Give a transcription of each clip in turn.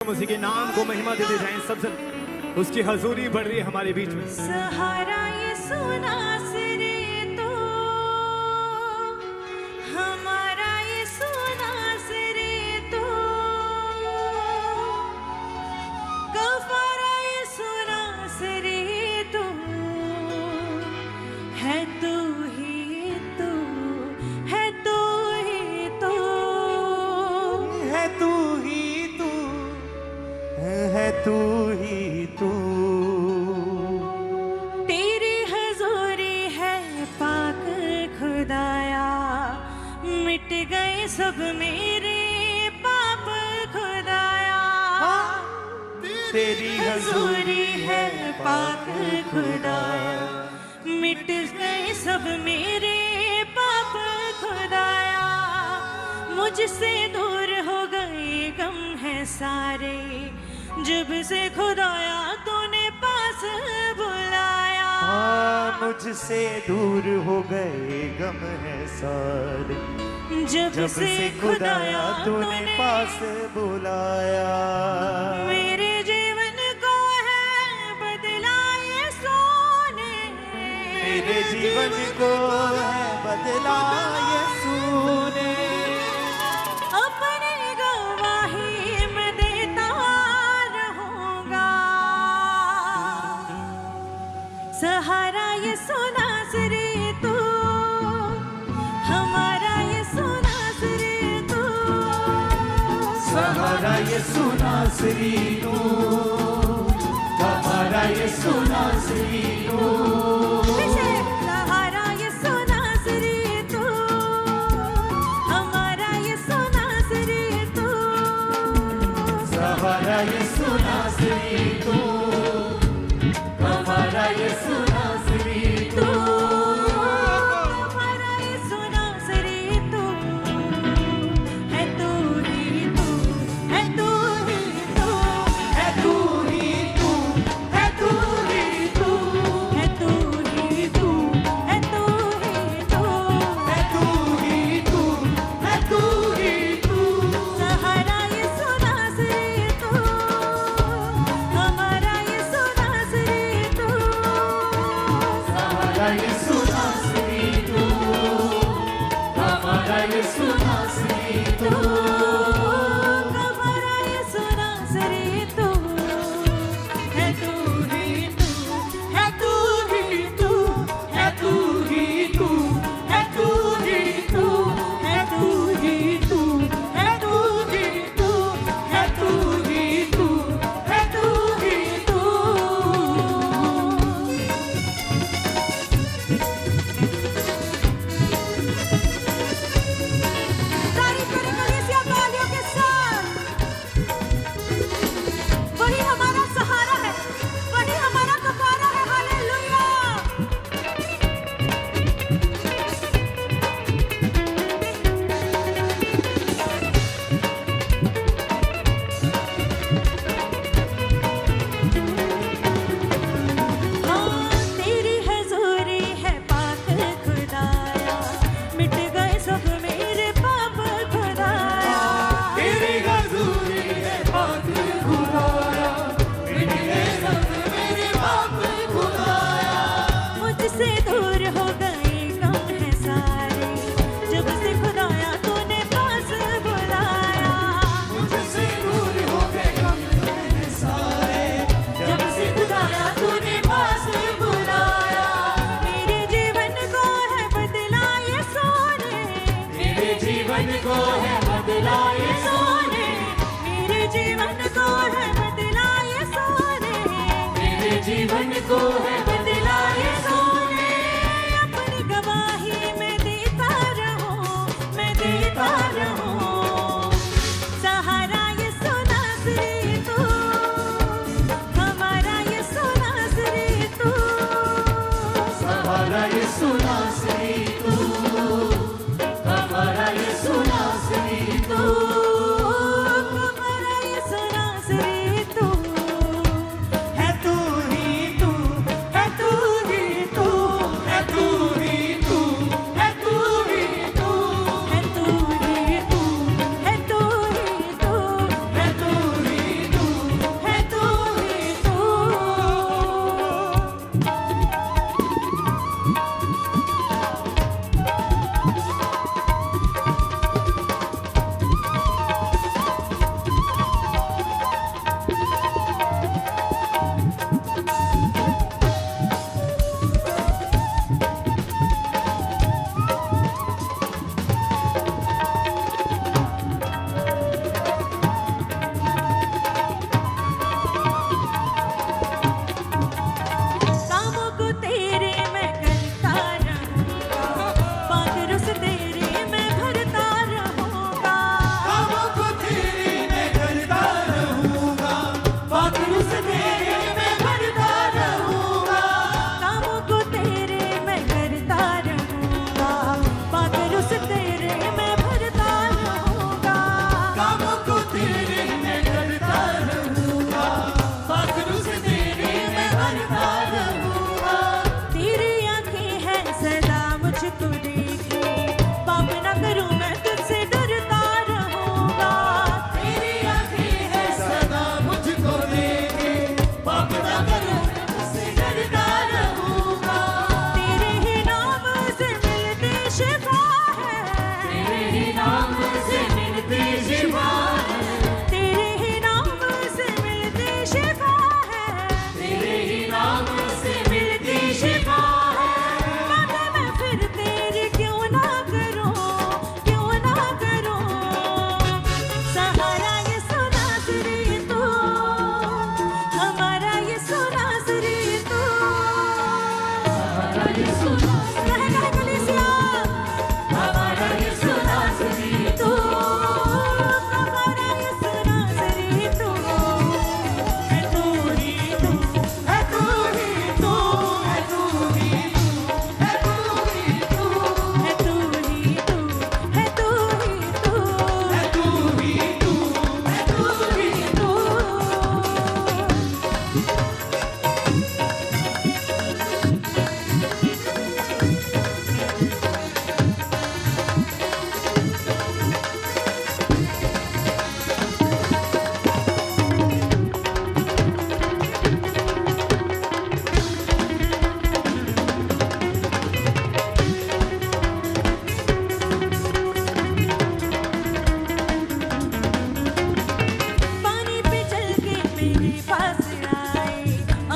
उसी के नाम को महिमा देते जाएं सब जन, उसकी हजूरी बढ़ रही है हमारे बीच में। सहारा ये सोना सिरे तो हमारा, ये सोना सिरे तो गफारा, ये सोना सिरे तो है तू ही तू, है तू ही तू, है तू ही तू, है तू ही तू। तेरी हजूरी है पाक खुदाया, मिट गए सब मेरे पाप खुदाया। तेरी हजूरी है पाक खुदाया, मिट गए सब मेरे पाप खुदाया। मुझसे दूर हो गए गम है सारे, जब से खुदाया तूने पास बुलाया। मुझसे दूर हो गए गम है सारे, जब से खुदाया तूने पास बुलाया। मेरे जीवन को है बदला ये सोने, मेरे जीवन को है बदला ये सोने। अपनी गवाही मैं देता रहूंगा। सहारा ये सोना सिरे तू, हमारा ये सोना सिरे तू। सहारा ये सोना सिरी तू, हमारा ये सोना सिरी तू। सहारा ये सोना सिरे तू, हमारा ये सोना सिरे तू। सहारा ये सोना सिरी तू, हमारा ये सोना सिरी तू। हमारा ये सोना सिरे तू, है तू ही तू, है तू ही तू, है तू ही तू, है तू ही तू, है तू ही तू, है तू ही तू, है तू ही तू, है तू ही तू। सहारा ये सोना सिरे तू, हमारा ये सोना सिरे तू। सहारा ये सोना सिरी तू, हमारा ये सोना सिरी तू। हमारा ये सोना सिरे तू, है तू ही तू, है तू ही तू, है तू ही तू, है तू ही तू, है तू ही तू, है तू ही तू, है तू ही तू, है तू ही तू। तारीफ करें कलीसिया वालियों के साथ। वही हमारा सहारा है, वही हमारा कफारा है। हालेलुया। हाँ, तेरी हजूरी है पाक खुदाया, मिट गए सब मेरे पाप खुदाया। तेरी हजूरी है पाक खुदाया, मिट गए सब मेरे पाप खुदाया। मुझसे दूर हो गए गम है सारे, जब से खुदाया तूने पास बुलाया। मुझसे दूर हो गए गम है सारे, जब से खुदाया तूने पास बुलाया। मेरे जीवन को है बदला ये सोने, मेरे जीवन को है बदला ये सोने। मेरे जीवन को है बदला ये सोने, मेरे जीवन को है बदला ये सोने। अपनी गवाही मैं देता रहूं, मैं देता रहूं। सहारा ये सोना सिरे तू, हमारा ये सोना सिरे तू। सहारा ये सोना सिरी तू, हमारा ये सोना सिरी तू। हमारा ये सोना सिरे तू, है तू ही तू, मेरे पास आए,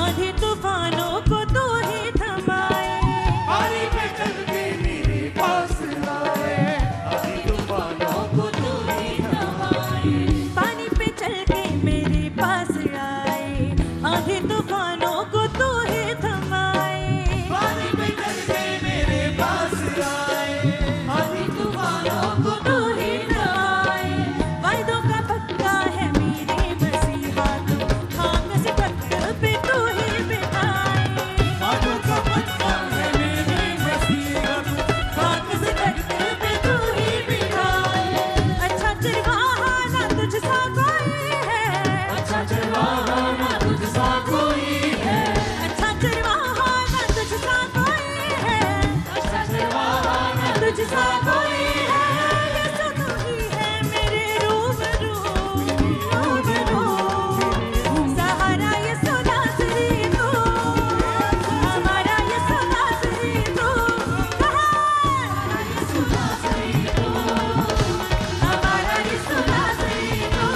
आंधी तूफानों को तू ही थमाए। पानी पे चल के मेरे पास आए, अभी तूफानों को तू ही थमाए। पानी पे चल के मेरे पास आए, आंधी तूफानों को तू ही थमाए। पानी पे चल के मेरे पास आए, अभी तूफानों को तू ही थमाए। वायदों का पक्का है मेरे मसीहा, तू खाक से पत्थर पे तू ही बिठाए। बादों का पत्ता है मेरे मसीहा, खाक से पत्थर पे तू ही बिठाए। अच्छा चरवाहा ना तुझसा कोई है, अच्छा चरवाहा ना तुझसा कोई है, अच्छा चरवाहा ना तुझसा कोई है, अच्छा चरवाहा ना तुझसा कोई है। यीशु तू ही है मेरे रूबरू, रूबरू। सहारा यीशु नासरी तू, हमारा यीशु नासरी तू। हमारा यीशु नासरी तू, हमारा यीशु नासरी तू,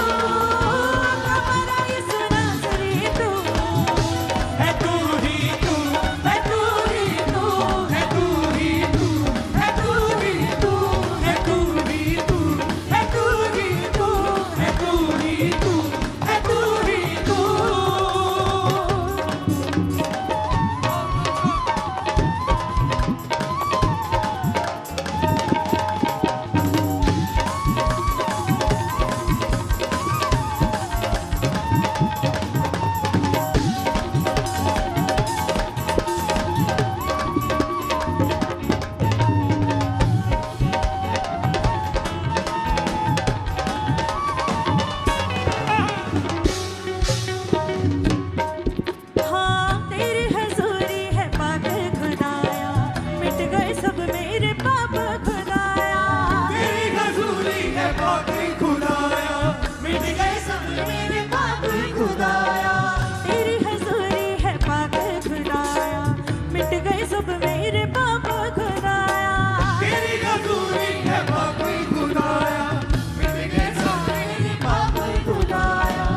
हमारा यीशु नासरी तू। है तू ही तू, है तू ही तू, है तू ही तू, है तू ही तू, है तू ही तू, है तू ही तू, है तू ही तू, है तू ही तू। हाँ तेरी हजूरी है पाक खुदाया, मिट गए सब मेरे पाप खुदाया। तेरी हजूरी है बाकी खुदाया, मिट गए सब मेरे पाप खुदाया। तेरी हजूरी है पाक खुदाया, मिट गए सब मेरे पाप खुदाया। तेरी हजूरी है बाकी खुदाया, मिट गए सब मेरे पाप खुदाया।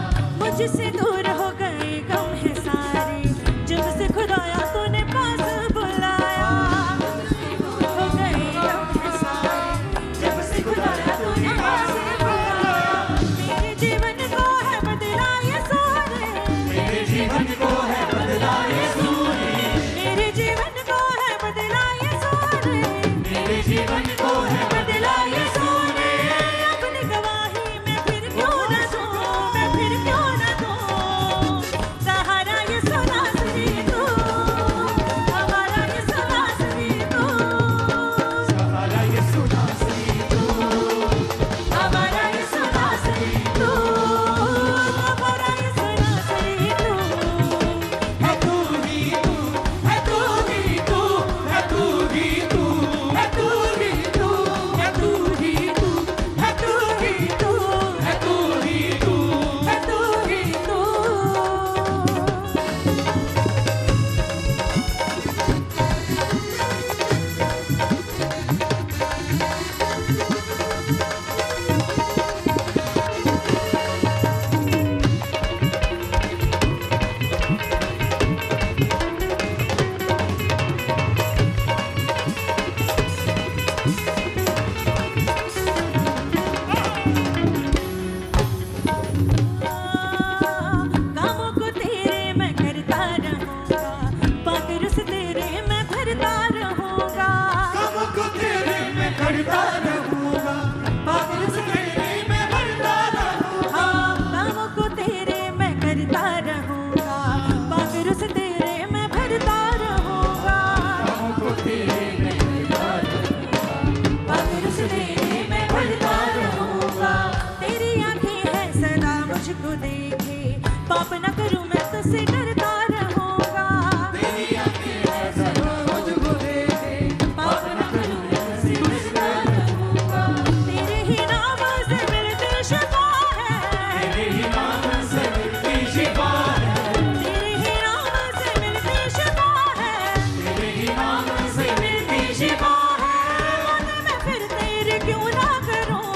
मुझसे दूर हो गए गम है सारे, जब से खुदाया तूने पास बुलाया। हो गए गम है सारे, जब से खुदाया तूने पास बुलाया। मेरे जीवन को है बदला यीशु ने, मेरे जीवन को है बदला यीशु ने, मेरे जीवन को है बदला यीशु ने, मेरे जीवन को है बदला यीशु ने। अपनी गवाही मैं फिर क्यों न दूं, मैं फिर क्यों न दूं। सहारा यीशु नासरी तू, हमारा यीशु नासरी तू, सहारा यीशु नासरी तू, हमारा यीशु नासरी तू, हमारा यीशु नासरी तू। है तू ही तू, है तू ही तू, है तू ही तू, है तू ही तू, है तू ही तू, है तू ही तू, है तू ही तू। है तू ही तू। कामों को तेरे मैं करता रहूंगा, पाक रस तेरे मैं भरता रहूंगा। कामों को तेरे मैं करता रहूंगा, पाक रस तेरे मैं भरता रहूंगा। हाँ कामों को तेरे मैं करता रहूंगा, पाक रस तेरे मैं भरता रहूंगा। कामों को तेरे मैं करता रहूंगा, पाक रस तेरे मैं भरता रहूंगा। तेरी आंखें हैं सदा मुझको देखे, पाप न करूं मैं तुझसे डरता रहूंगा। तेरी आंखें हैं सदा मुझको देखे, पाप न करूं मैं तुझसे डरता रहूंगा। तेरे ही नाम से मिलती शिफा है, तेरे ही नाम से मिलती शिफा है, तेरे ही नाम से मिलती शिफा है, तेरे ही नाम से मिलती शिफा है। मौत मैं फिर तेरी क्यों ना करूं,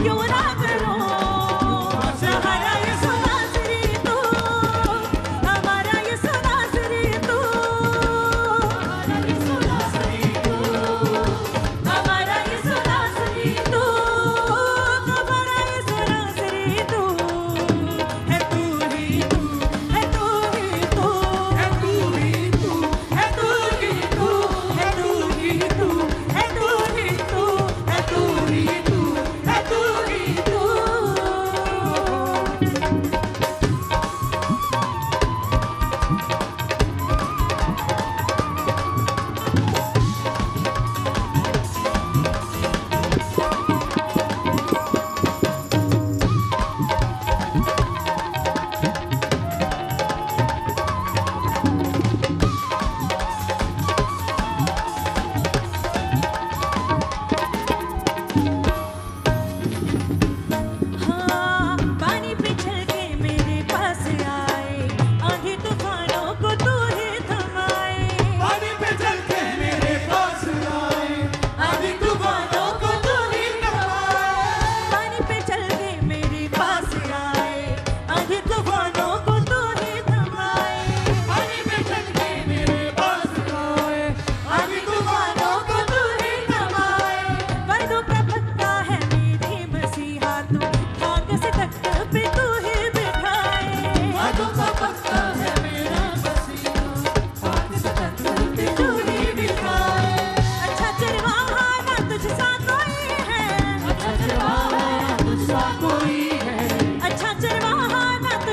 क्यों ना करूं। सहारा यीशु नासरी तू,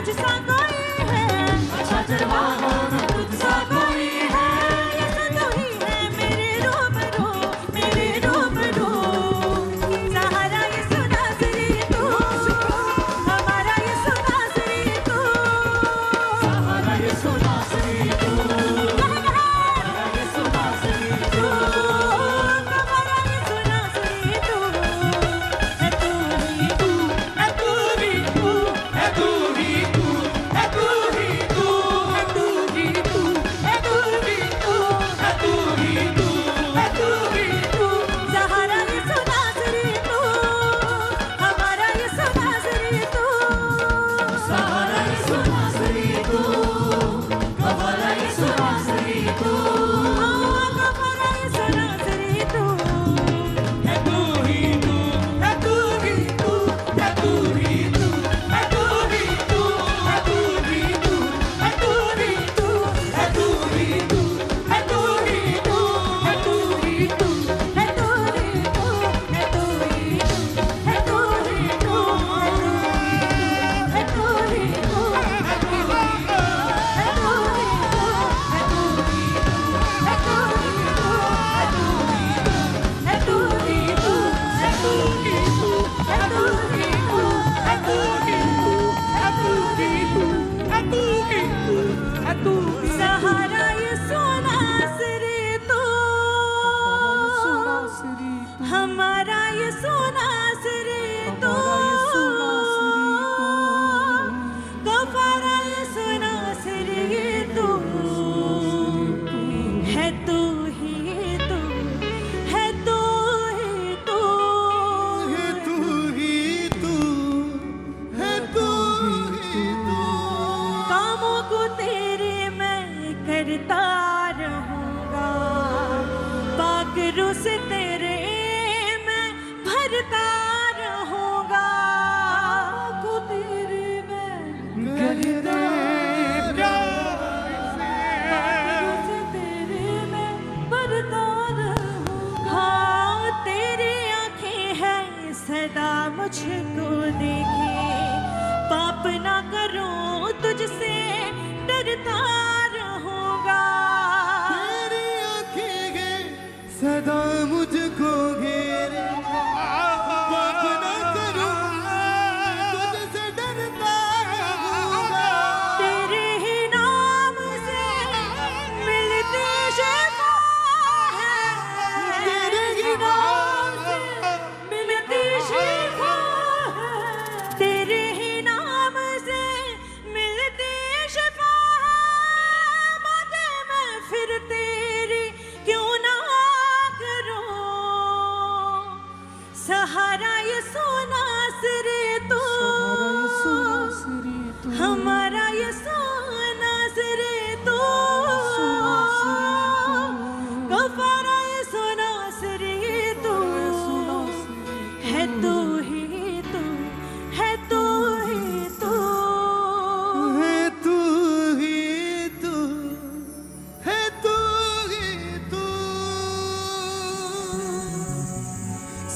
तुझसा कोई है, अजरवा हो न तुझसा कोई है। ये तो तू ही है मेरे रूबरू, मेरे रूबरू। सहारा ये सुनासरी तू, हमारा ये सुनासरी तू। सहारा ये सुनासरी तू, सहारा ये सुनासरी तू। हमारा ये सुनासरी तू, है तू ही तू, है तू ही तू, है तू ही तू, है तू ही तू, है तू ही तू, है तू ही तू, है तू ही तू, है तू ही तू। सहारा ये सुनासरी तू, हमारा ये सुनासरी तू। सहारा ये सुनासरी तू, गवारा ये सुनासरी तू। हमारा ये सुनासरी तू, है तू ही तू, है तू ही तू, है तू ही तू, है तू ही तू, है तू ही तू, है तू ही तू, है तू ही तू, है तू ही तू, है तू ही तू, है तू ही तू, है तू ही तू, है तू ही तू, है तू ही तू, है तू ही सहारा ये सुनासरी तू, हमारा ये सुनासरी तू। गवारा ये सुनासरी तू, है तू ही तू, है तू ही तू, है तू ही तू, है तू ही तू। कामों को तेरे मैं करता रहूंगा, पागरों से तेरे मैं भरता रहूंगा। को तेरे मैं करते पागरों से तेरे मैं भरता रहूंगा। हाँ तेरी आंखें हैं सदा मुझको देखे, पाप ना करूं तुझसे डरता रहूंगा। तेरी आँखें हैं सदा मुझको घेरे, पाप न करूं तुझसे डरता रहूंगा। तेरे ही नाम से मिलती शिफा है, तेरे ही नाम से मिलती शिफा है। तेरे ही नाम से मिलती शिफा है। बातें मैं फिर तेरी क्यों ना करूं, सहारा ये सुनासरी तू, हमारा ये सुनासरी तू। गवारा ये सुनासरी तू, है तू ही तू, है तू ही तू। है तू ही तू, है तू ही तू।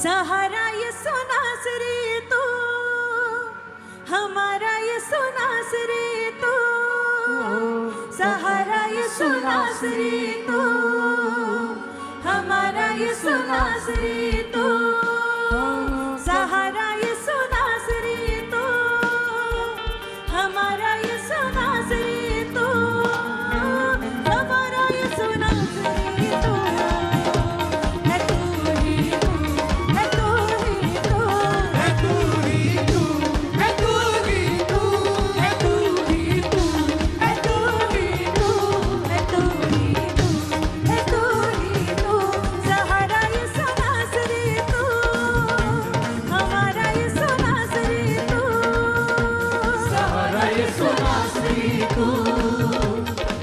सहारा ये सुनासरी तू, हमारा ये सुनासरी तू। सहारा ये सुनासरी तू, हमारा ये सुनासरी तू। सहारा ये सुनासरी तू, हमारा ये सुनासरी तू। हमारा ये सुनासरी तू, है तू ही तू, है तू ही तू, है तू ही तू, है तू ही तू, है तू ही तू, है तू ही तू, है तू ही तू, है तू ही तू। सहारा ये सुनासरी तू, हमारा ये सुनासरी तू। सहारा ये सुनासरी तू,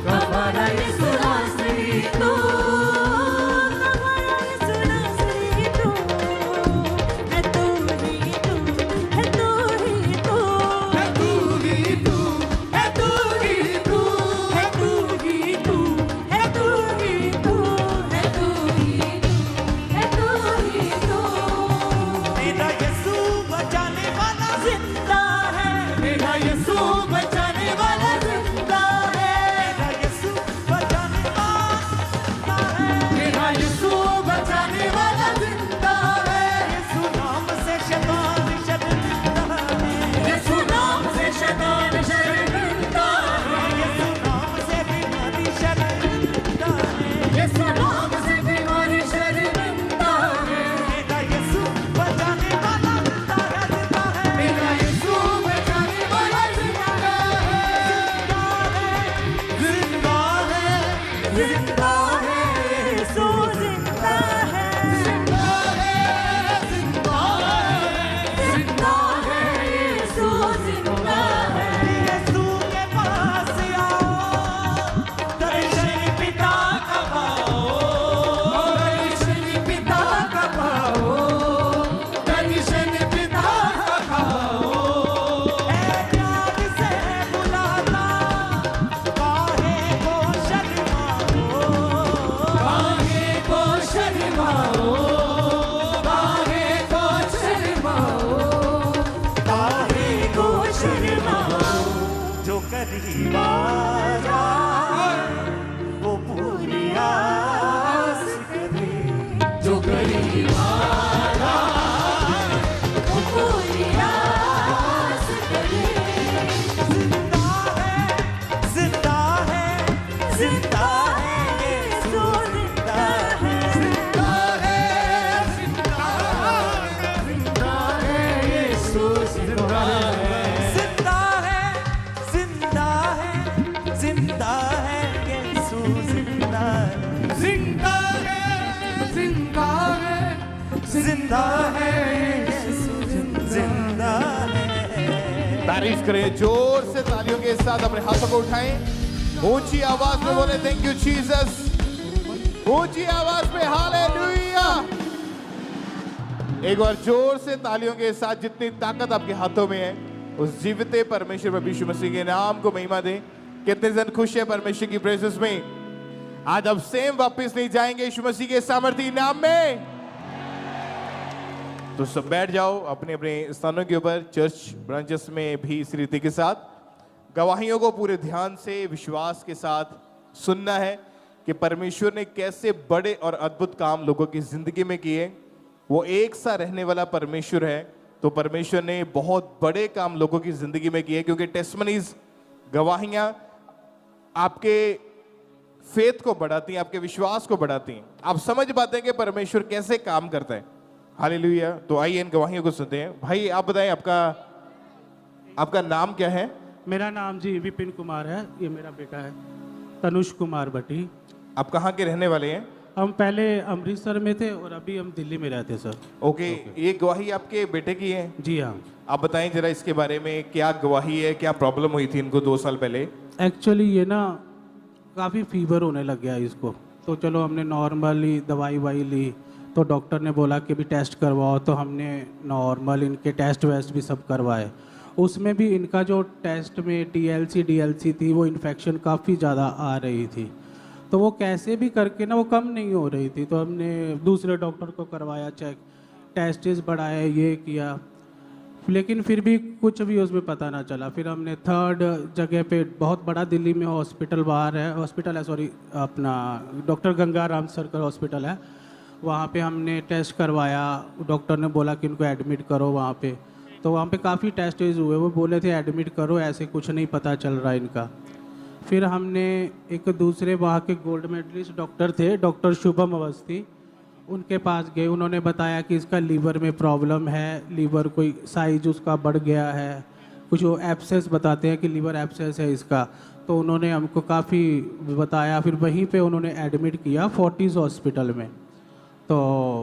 गवारा ये सुनासरी तू। हमारा ये सुनासरी तू, है तू ही तू, है तू ही तू, है तू ही तू, है तू ही तू, है तू ही तू, है तू ही तू, है तू ही तू, है तू ही तू। मेरा यीशु बचाने वाला जिंदा है मेरा यीशु बचा जिंदा है यीशु जिंदा है जिंदा है यीशु जिंदा है यीशु के पास आओ, दर्शन पिता का पाओ, दर्शन पिता का पाओ, दर्शन पिता का पाओ। ऐ प्यार से बुलाता, काहे को शर्माओ, काहे को शर्माओ, काहे को शर्माओ, काहे को शर्माओ। जो करीब आया वो पूरी आस करे, जो करीब आया वो पूरी आस करे जिंदा है, जिंदा है, जिंदा है यीशु जिंदा है, जिंदा है, जिंदा है यीशु जिंदा है, जिंदा है, जिंदा है, जिंदा है यीशु जिंदा है, जिंदा है, जिंदा है, जिंदा है यीशु जिंदा है। तारीफ करें, जोर से तालियों के साथ अपने हाथों को उठाएं, ऊंची आवाज में बोले थैंक यू जीसस, ऊंची आवाज में हालेलुया। एक बार जोर से तालियों के साथ जितनी ताकत आपके हाथों में है उस जीवित परमेश्वर प्रभु यीशु मसीह के नाम को महिमा दें। कितने जन खुश है परमेश्वर की प्रेजेंस में? आज अब सेम वापस नहीं जाएंगे यीशु मसीह के सामर्थी नाम में। तो सब बैठ जाओ अपने अपने स्थानों के ऊपर। चर्च ब्रांचेस में भी इस रीति के साथ गवाहियों को पूरे ध्यान से विश्वास के साथ सुनना है कि परमेश्वर ने कैसे बड़े और अद्भुत काम लोगों की जिंदगी में किए। वो एक सा रहने वाला परमेश्वर है, तो परमेश्वर ने बहुत बड़े काम लोगों की जिंदगी में किए, क्योंकि टेस्टमनीज, गवाहियां आपके फेथ को बढ़ाती हैं, आपके विश्वास को बढ़ाती हैं। आप समझ पाते हैं कि परमेश्वर कैसे काम करता है। हालेलुया। तो आइए इन गवाहियों को सुनते हैं। भाई आप बताएं, आपका नाम क्या है? मेरा नाम जी विपिन कुमार है, ये मेरा बेटा है तनुष कुमार भट्टी। आप कहाँ के रहने वाले हैं? हम पहले अमृतसर में थे और अभी हम दिल्ली में रहते सर। ओके, ये गवाही आपके बेटे की है? जी हाँ। आप बताएं जरा इसके बारे में, क्या गवाही है, क्या प्रॉब्लम हुई थी इनको 2 साल पहले? एक्चुअली ये ना काफ़ी फीवर होने लग गया इसको, तो चलो हमने नॉर्मली दवाई वाई ली, तो डॉक्टर ने बोला कि भी टेस्ट करवाओ, तो हमने नॉर्मल इनके टेस्ट वेस्ट भी सब करवाए। उसमें भी इनका जो टेस्ट में TLC थी, वो इन्फेक्शन काफ़ी ज़्यादा आ रही थी, तो वो कैसे भी करके ना वो कम नहीं हो रही थी। तो हमने दूसरे डॉक्टर को करवाया चेक, टेस्टिस बढ़ाए, ये किया, लेकिन फिर भी कुछ भी उसमें पता ना चला। फिर हमने 3rd जगह पे, बहुत बड़ा दिल्ली में हॉस्पिटल है, अपना डॉक्टर गंगा राम सरकर हॉस्पिटल है, वहाँ पे हमने टेस्ट करवाया। डॉक्टर ने बोला कि इनको एडमिट करो वहाँ पे, तो वहाँ पे काफ़ी टेस्टेज हुए, वो बोले थे एडमिट करो, ऐसे कुछ नहीं पता चल रहा इनका। फिर हमने एक दूसरे वहाँ के गोल्ड मेडलिस्ट डॉक्टर थे, डॉक्टर शुभम अवस्थी, उनके पास गए। उन्होंने बताया कि इसका लीवर में प्रॉब्लम है, लीवर कोई साइज उसका बढ़ गया है, कुछ वो एब्सेस बताते हैं कि लीवर एब्सेस है इसका, तो उन्होंने हमको काफ़ी बताया। फिर वहीं पे उन्होंने एडमिट किया फोर्टिस हॉस्पिटल में, तो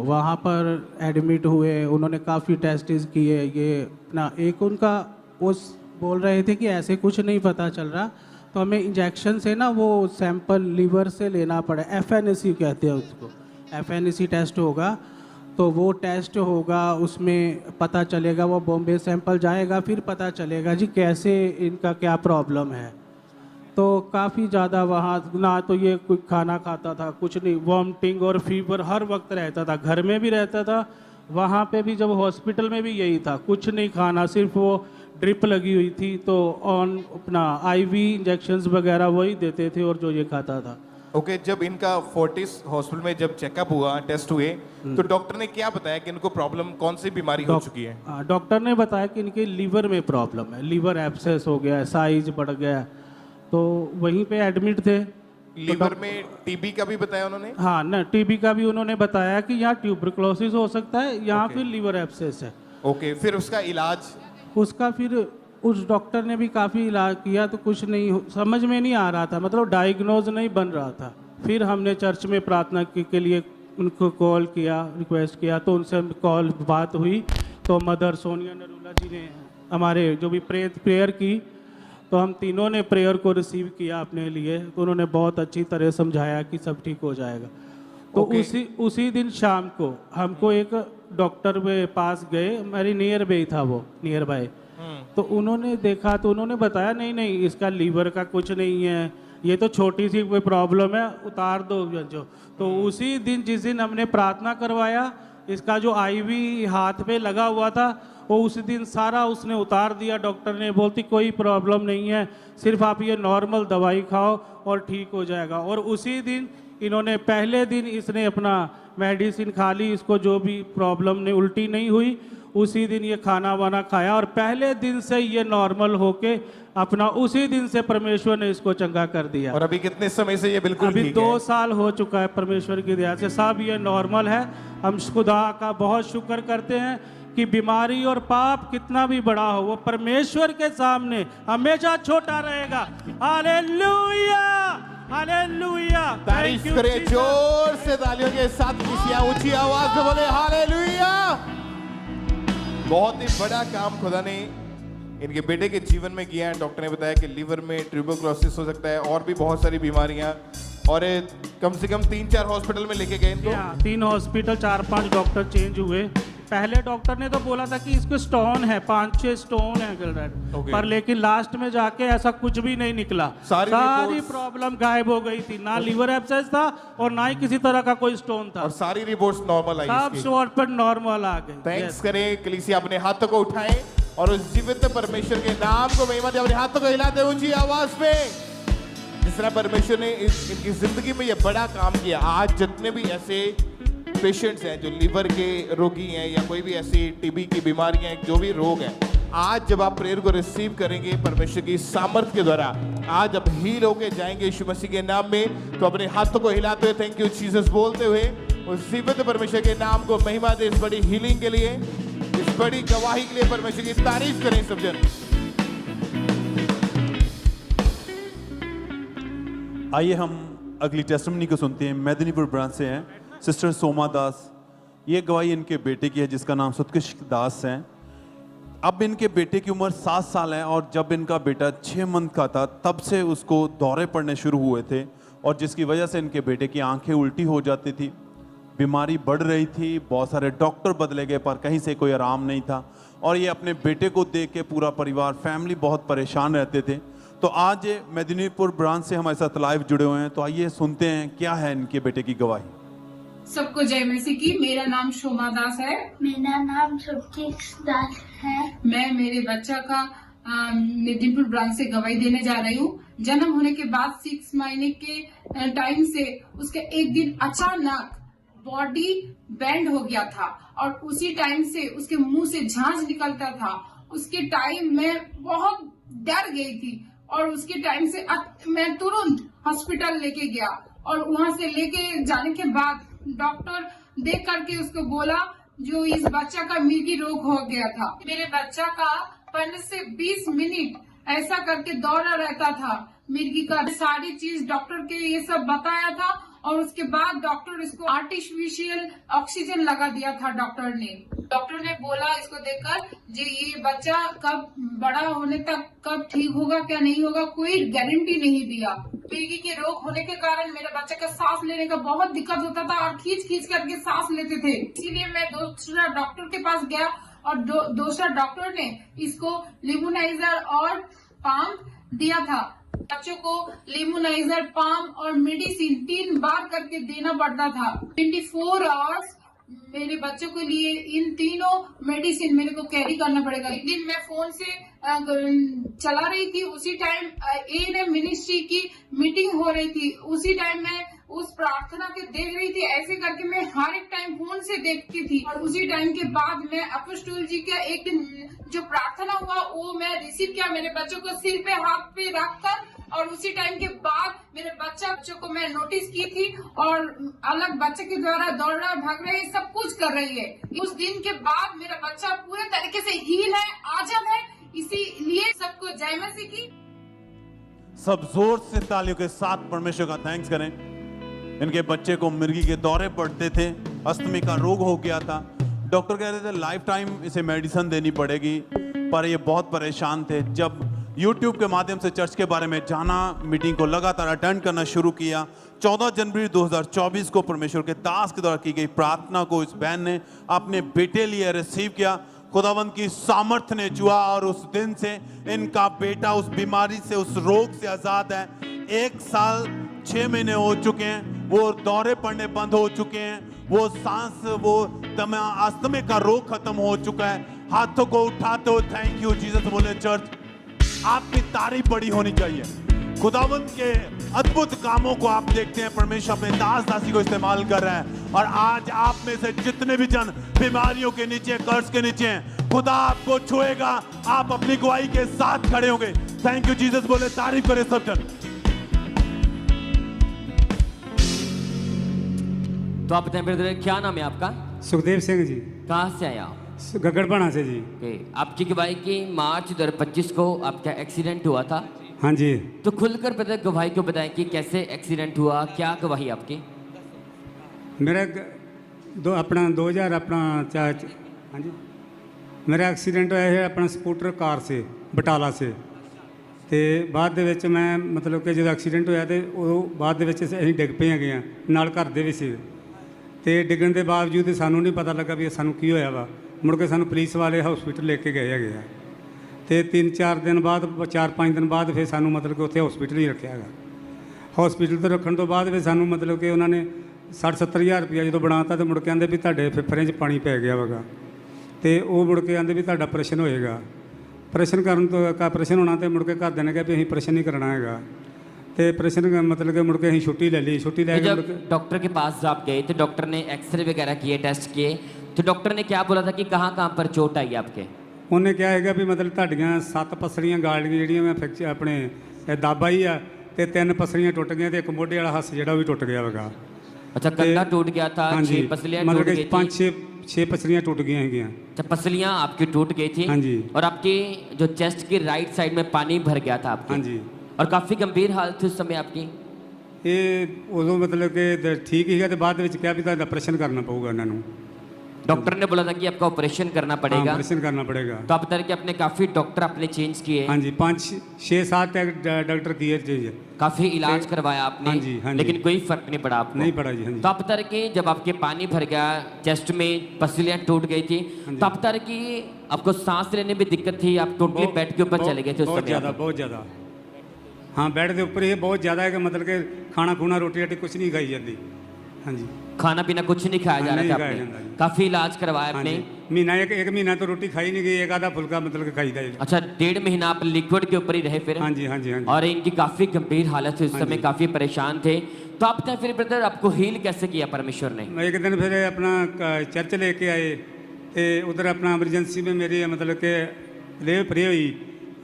वहाँ पर एडमिट हुए। उन्होंने काफ़ी टेस्टिस किए, ये ना एक उनका उस बोल रहे थे कि ऐसे कुछ नहीं पता चल रहा, तो हमें इंजेक्शन से ना वो सैंपल लीवर से लेना पड़ा, FNAC कहते हैं उसको, FNAC टेस्ट होगा, तो वो टेस्ट होगा, उसमें पता चलेगा, वो बॉम्बे सैंपल जाएगा, फिर पता चलेगा जी कैसे इनका क्या प्रॉब्लम है। तो काफ़ी ज़्यादा वहाँ ना तो ये कोई खाना खाता था, कुछ नहीं, वॉमिटिंग और फीवर हर वक्त रहता था, घर में भी रहता था, वहाँ पे भी, जब हॉस्पिटल में भी यही था, कुछ नहीं खाना, सिर्फ वो ड्रिप लगी हुई थी, तो अपना IV इंजेक्शंस वगैरह वही देते थे और जो ये खाता था। ओके, जब इनका फोर्टिस हॉस्पिटल में जब चेकअप हुआ, टेस्ट हुए, तो डॉक्टर ने क्या बताया कि इनको प्रॉब्लम कौन सी बीमारी हो चुकी है? डॉक्टर ने बताया कि इनके लीवर में प्रॉब्लम है, लीवर एब्सेस हो गया है, साइज बढ़ गया है, तो वहीं पे एडमिट थे। लीवर में TB का भी बताया उन्होंने? हाँ ना, TB का भी उन्होंने बताया कि यहाँ ट्यूबरक्लोसिस हो सकता है, यहाँ फिर लीवर एब्सेस है। ओके, फिर उसका इलाज? उसका फिर उस डॉक्टर ने भी काफ़ी इलाज किया, तो कुछ नहीं समझ में नहीं आ रहा था, मतलब डायग्नोज नहीं बन रहा था। फिर हमने चर्च में प्रार्थना के लिए उनको कॉल किया, रिक्वेस्ट किया, तो उनसे कॉल बात हुई तो मदर सोनिया नरूला जी ने हमारे जो भी प्रेयर की, तो हम तीनों ने प्रेयर को रिसीव किया अपने लिए, तो उन्होंने बहुत अच्छी तरह समझाया कि सब ठीक हो जाएगा। तो उसी दिन शाम को हमको एक डॉक्टर के पास गए, हमारी नियर बाय था वो, नियर बाय। तो उन्होंने देखा तो उन्होंने बताया नहीं इसका लीवर का कुछ नहीं है, ये तो छोटी सी कोई प्रॉब्लम है, उतार दो जो। तो उसी दिन जिस दिन हमने प्रार्थना करवाया, इसका जो आईवी हाथ पे लगा हुआ था वो उसी दिन सारा उसने उतार दिया। डॉक्टर ने बोलती कोई प्रॉब्लम नहीं है, सिर्फ आप ये नॉर्मल दवाई खाओ और ठीक हो जाएगा। और उसी दिन इन्होंने पहले दिन इसने अपना मेडिसिन खा ली, इसको जो भी प्रॉब्लम नहीं, उल्टी नहीं हुई, उसी दिन ये खाना वाना खाया और पहले दिन से ये नॉर्मल होके अपना उसी दिन से परमेश्वर ने इसको चंगा कर दिया। और अभी कितने समय से ये बिल्कुल अभी ठीक 2 है? साल हो चुका है परमेश्वर की दया से, सब ये नॉर्मल है। हम खुदा का बहुत शुक्र करते हैं कि बीमारी और पाप कितना भी बड़ा हो वो परमेश्वर के सामने हमेशा छोटा रहेगा। Hallelujah, hallelujah. तारीफ करें जोर से तालियों के साथ, किसी ऊंची आवाज में बोले हालेलुया। बहुत ही बड़ा काम खुदा ने इनके बेटे के जीवन में किया है। डॉक्टर ने बताया कि लीवर में ट्यूबरकुलोसिस हो सकता है और भी बहुत सारी बीमारियां, और कम से कम 3-4 हॉस्पिटल में लेके गए इनको। 3 हॉस्पिटल, 4-5 डॉक्टर चेंज हुए। पहले डॉक्टर ने तो बोला था कि इसको स्टोन है, 5-6 स्टोन है Okay. पर लेकिन लास्ट में जाके ऐसा कुछ भी नहीं निकला। सारी प्रॉब्लम गायब हो गई थी, ना लीवर एब्सेस था और ना ही किसी तरह का कोई स्टोन था, और सारी रिपोर्ट्स नॉर्मल आई। सब शॉर्ट पर नॉर्मल आ गए। थैंक्स करें कलीसिया, अपने हाथों को उठाएं और उस जीवित परमेश्वर के नाम को महिमा दें। अपने हाथों को हिलाते ऊंची आवाज में, जिस तरह परमेश्वर ने इनकी जिंदगी में ये बड़ा काम किया। आज जितने भी ऐसे पेशेंट्स हैं जो लीवर के रोगी हैं या कोई भी ऐसी टीबी की बीमारियां, जो भी रोग हैं, आज जब आप प्रेयर को रिसीव करेंगे परमेश्वर की सामर्थ्य के द्वारा, आज आप हील होके जाएंगे यीशु मसीह के नाम में। तो अपने हाथों को हिलाते हुए थैंक यू जीसस बोलते हुए उस जीवित परमेश्वर के नाम को महिमा दे, इस बड़ी हीलिंग के लिए, इस बड़ी गवाही के लिए परमेश्वर की तारीफ करें सब जन। आइए हम अगली टेस्टिमनी को सुनते हैं। मेदिनीपुर ब्रांच से हैं सिस्टर सोमा दास। ये गवाही इनके बेटे की है जिसका नाम सुतकृष्ण दास है। अब इनके बेटे की उम्र 7 साल है और जब इनका बेटा 6 मंथ का था तब से उसको दौरे पड़ने शुरू हुए थे, और जिसकी वजह से इनके बेटे की आंखें उल्टी हो जाती थी, बीमारी बढ़ रही थी, बहुत सारे डॉक्टर बदले गए पर कहीं से कोई आराम नहीं था। और ये अपने बेटे को देख के पूरा परिवार, फैमिली बहुत परेशान रहते थे। तो आज मेदिनीपुर ब्रांच से हमारे साथ लाइव जुड़े हुए हैं, तो आइए सुनते हैं क्या है इनके बेटे की गवाही। सबको जय मसीह की। मेरा नाम शोमा दास है। मेरा नाम सुतकृष्ण दास है। मैं मेरे बच्चा का मेदिनीपुर ब्रांच से गवाही देने जा रही हूँ। जन्म होने के बाद 6 महीने के टाइम से उसके एक दिन अचानक बॉडी बैंड हो गया था और उसी टाइम से उसके मुंह से झांझ निकलता था। उसके टाइम में बहुत डर गई थी और उसके टाइम से मैं तुरंत हॉस्पिटल लेके गया और वहां से लेके जाने के बाद डॉक्टर देख करके उसको बोला जो इस बच्चा का मिर्गी रोग हो गया था। मेरे बच्चा का 15 से 20 मिनट ऐसा करके दौड़ा रहता था मिर्गी का। सारी चीज डॉक्टर के ये सब बताया था और उसके बाद डॉक्टर इसको आर्टिफिशियल ऑक्सीजन लगा दिया था। डॉक्टर ने बोला इसको देखकर जो ये बच्चा कब बड़ा होने तक कब ठीक होगा क्या नहीं होगा कोई गारंटी नहीं दिया। मिर्गी के रोग होने के कारण मेरे बच्चे का सांस लेने का बहुत दिक्कत होता था और खींच करके सांस लेते थे। इसीलिए मैं दूसरा डॉक्टर के पास गया और दूसरा डॉक्टर ने इसको लिमोनाइजर और पाम्प दिया था। बच्चों को लिमोनाइजर, पाम्प और मेडिसिन 3 बार करके देना पड़ता था। 24 आवर्स मेरे बच्चों के लिए इन तीनों मेडिसिन मेरे को कैरी करना पड़ेगा। एक दिन मैं फोन से चला रही थी, उसी टाइम ANM मिनिस्ट्री की मीटिंग हो रही थी। उसी टाइम मैं उस प्रार्थना के देख रही थी। ऐसे करके मैं हर एक टाइम फोन से देखती थी और उसी टाइम के बाद मैं अपोस्टल जी का एक दिन जो प्रार्थना हुआ वो मैं रिसीव किया मेरे बच्चों को सिर पे हाथ पे रखकर। और उसी टाइम के बाद मेरे बच्चों को मैं नोटिस की थी और अलग बच्चे के द्वारा दौड़ रहा, भाग रहे, सब कुछ कर रही है। उस दिन के बाद मेरा बच्चा पूरे तरीके से हील है, आजाद है। इसीलिए सबको जय मसीह की। सब जोर से तालियों के साथ परमेश्वर का थैंक्स करें। इनके बच्चे को मिर्गी के दौरे पड़ते थे, अस्थमे का रोग हो गया था। डॉक्टर कह रहे थे लाइफ टाइम इसे मेडिसिन देनी पड़ेगी, पर ये बहुत परेशान थे। जब YouTube के माध्यम से चर्च के बारे में जाना, मीटिंग को लगातार अटेंड करना शुरू किया, 14 जनवरी 2024 को परमेश्वर के दास के द्वारा की गई प्रार्थना को इस बहन ने अपने बेटे लिए रिसीव किया। खुदावंद की सामर्थ्य ने जुआ और उस दिन से इनका बेटा उस बीमारी से, उस रोग से आजाद है। 1 साल 6 महीने हो चुके हैं, वो दौरे पड़ने बंद हो चुके हैं, वो सांस, वो अस्थमे का रोग खत्म हो चुका है। हाथों को उठाते हो थैंक यू जीसस बोले चर्च, आपकी तारीफ बड़ी होनी चाहिए। खुदावंद के अद्भुत कामों को आप देखते हैं, परमेश्वर अपने दास दासी को इस्तेमाल कर रहा है। और आज आप में से जितने भी जन बीमारियों के नीचे, कर्ज के नीचे हैं, खुदा आपको छुएगा, आप अपनी गवाही के साथ खड़े होंगे। थैंक यू जीसस बोले, तारीफ करें सब जन। तो आप बताएं ब्रदर, क्या नाम है आपका? सुखदेव सिंह जी, कहाँ से आए आप? गगड़पना से जी। ओके, आपकी गवाही की मार्च 2025 को आपका एक्सीडेंट हुआ था। हाँ जी। तो खुलकर ब्रदर गवाही को बताएं कि कैसे एक्सीडेंट हुआ, क्या गवाही आपकी? मेरा 2000 हाँ जी, मेरा एक्सीडेंट होया है अपना स्कूटर कार से बटाला से। तो बाद दे विच मैं मतलब कि जो एक्सीडेंट होया तो वो बाद दे विच असीं डिग पे गए हैं, नाल घर दे भी सी। ते डिगण के बावजूद सानू नहीं पता लगा भी सानू की होया वा। मुड़ के सानू पुलिस वाले हॉस्पिटल लेके गए है। तो 3-4 दिन बाद, 4-5 दिन बाद फिर सानू मतलब कि उत्थे हॉस्पिटल ही रखा है। हॉस्पिटल तो रखने तो बाद फिर सानू मतलब कि उन्होंने 60-70 हज़ार रुपया जो बनाता तो मुड़ के आंदे भी तुहाडे फेफड़े 'च पानी पै गया वगा। तो वो मुड़ के आंदे भी तुहाडा ऑपरेशन होएगा। ऑपरेशन करन तो ऑपरेशन होना तो मुड़ के घरदे ने कहा भी असीं ऑपरेशन नहीं करना है। तो ऑपरेशन मतलब कि मुड़ के असीं छुट्टी ले ली। छुट्टी ले जब डॉक्टर के पास आप गए तो डॉक्टर ने एक्सरे वगैरह किए, टेस्ट किए, तो डॉक्टर ने क्या बोला था कि कहाँ कहाँ पर चोट आई आपके? उन्हें क्या है भी मतलब तुहाडियां 7 पसलियां गाड़ियां जिहड़ियां मैं फ्रैक्चर अपने दाबा ही आ, ते 3 पसलियां टुट गई, एक मोढे वाला हस जिहड़ा भी टुट गया वगा। अच्छा, कंधा टूट गया था, 6 पसलियां टूट गई थी। 5-6 पसलियां टूट गई हैं। अच्छा, पसलियां आपकी टूट गई थी। हाँ जी। और आपकी जो चेस्ट की राइट साइड में पानी भर गया था आपके। हाँ जी। और काफ़ी गंभीर हालत थी उस समय आपकी। ये उदों मतलब कि ठीक ही है, तो बाद में क्या भी तुहाडा ऑपरेशन करना पऊगा उन्होंने। डॉक्टर ने बोला था कि आपका ऑपरेशन करना पड़ेगा। ऑपरेशन करना पड़ेगा। तो आप बता रहे कि आपने काफ़ी डॉक्टर आपने चेंज किए। हाँ जी, 5-6-7 डॉक्टर किए चाहिए। काफ़ी इलाज करवाया आपने। हाँ जी, हाँ जी। लेकिन कोई फर्क नहीं पड़ा आपको? नहीं पड़ा जी। हाँ जी। तो आप बता रहे कि जब आपके पानी भर गया, चेस्ट में पसलियां टूट गई थी, तो आप बता रहे कि आपको सांस लेने में दिक्कत थी, आप टोटली बेड के ऊपर चले गए थे उस समय? बहुत ज़्यादा। हाँ, बेड के ऊपर ये बहुत ज़्यादा है कि मतलब कि खाना खूना रोटी राटी कुछ नहीं खाई जाती। हाँ जी, खाना पीना कुछ नहीं खाया जा रहा था आपने? काफ़ी इलाज करवाया आपने? महीना एक महीना तो रोटी खाई नहीं गई, एक आधा फुल्का मतलब कि खाई था। अच्छा, 1.5 महीना आप लिक्विड के ऊपर ही रहे फिर? हाँ जी, हाँ जी, हाँ जी। और इनकी काफ़ी गंभीर हालत थी उस समय, काफ़ी परेशान थे। तो आप बताएं फिर ब्रदर, आपको हील कैसे किया परमेश्वर ने? एक दिन फिर अपना चर्च लेके आए, तो उधर अपना एमरजेंसी में मेरी मतलब कि रेव प्रे हुई,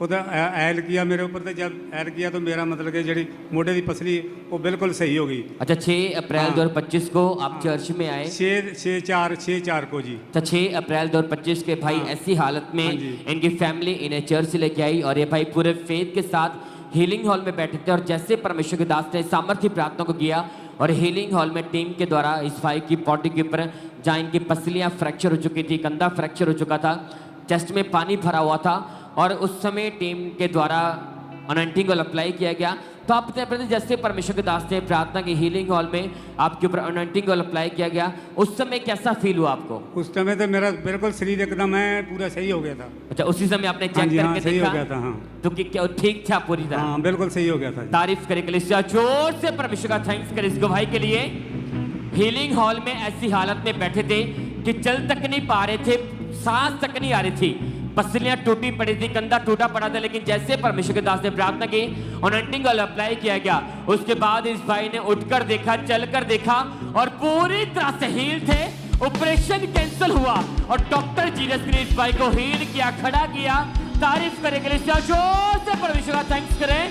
उधर ऐल किया मेरे ऊपर। तो जब ऐल किया तो मेरा मतलब कि जी मोढे की पसली वो बिल्कुल सही हो गई। अच्छा, 6 अप्रैल 2025 को आप चर्च में आए? 6-4 को जी। अच्छा, 6 अप्रैल 2025 के भाई ऐसी हालत में इनकी फैमिली इन्हें चर्च लेके आई और ये भाई पूरे फेथ के साथ हीलिंग हॉल में बैठे थे। और जैसे परमेश्वर के दास ने सामर्थ्य प्रार्थना को किया और हीलिंग हॉल में टीम के द्वारा इस भाई की बॉडी के ऊपर जहाँ इनकी पसलियाँ फ्रैक्चर हो चुकी थी, कंधा फ्रैक्चर हो चुका था, चेस्ट में पानी भरा हुआ था, और उस समय टीम के द्वारा अनॉइंटिंग ऑयल अप्लाई किया गया। तो आप बताएं ब्रदर, जैसे परमेश्वर के दास ने प्रार्थना की हीलिंग हॉल में आपके ऊपर अनॉइंटिंग ऑयल अप्लाई किया गया, उस समय कैसा फील हुआ आपको? उस समय तो मेरा बिल्कुल शरीर एकदम है पूरा सही हो गया था। अच्छा, उसी समय आपने चेक करके सही देखा? हो गया था। हाँ, तो क्या ठीक था पूरी तरह? हाँ, बिल्कुल सही हो गया था। तारीफ करे के लिए जोर से परमेश्वर का थैंक्स करे इस गवाही के लिए। हीलिंग हॉल में ऐसी हालत में बैठे थे कि चल तक नहीं पा रहे थे, सांस तक नहीं आ रही थी, पसलियां टूटी पड़ी थी, कंधा टूटा पड़ा था। लेकिन जैसे परमेश्वर के दास ने प्रार्थना की, अनॉइंटिंग ऑयल अप्लाई किया गया, उसके बाद इस भाई ने उठकर देखा, चलकर देखा और पूरी तरह से हील थे। ऑपरेशन कैंसिल हुआ और डॉक्टर जीसस ने इस भाई को हील किया, खड़ा किया। तारीफ करे के लिए जोर से परमेश्वर का थैंक्स करें,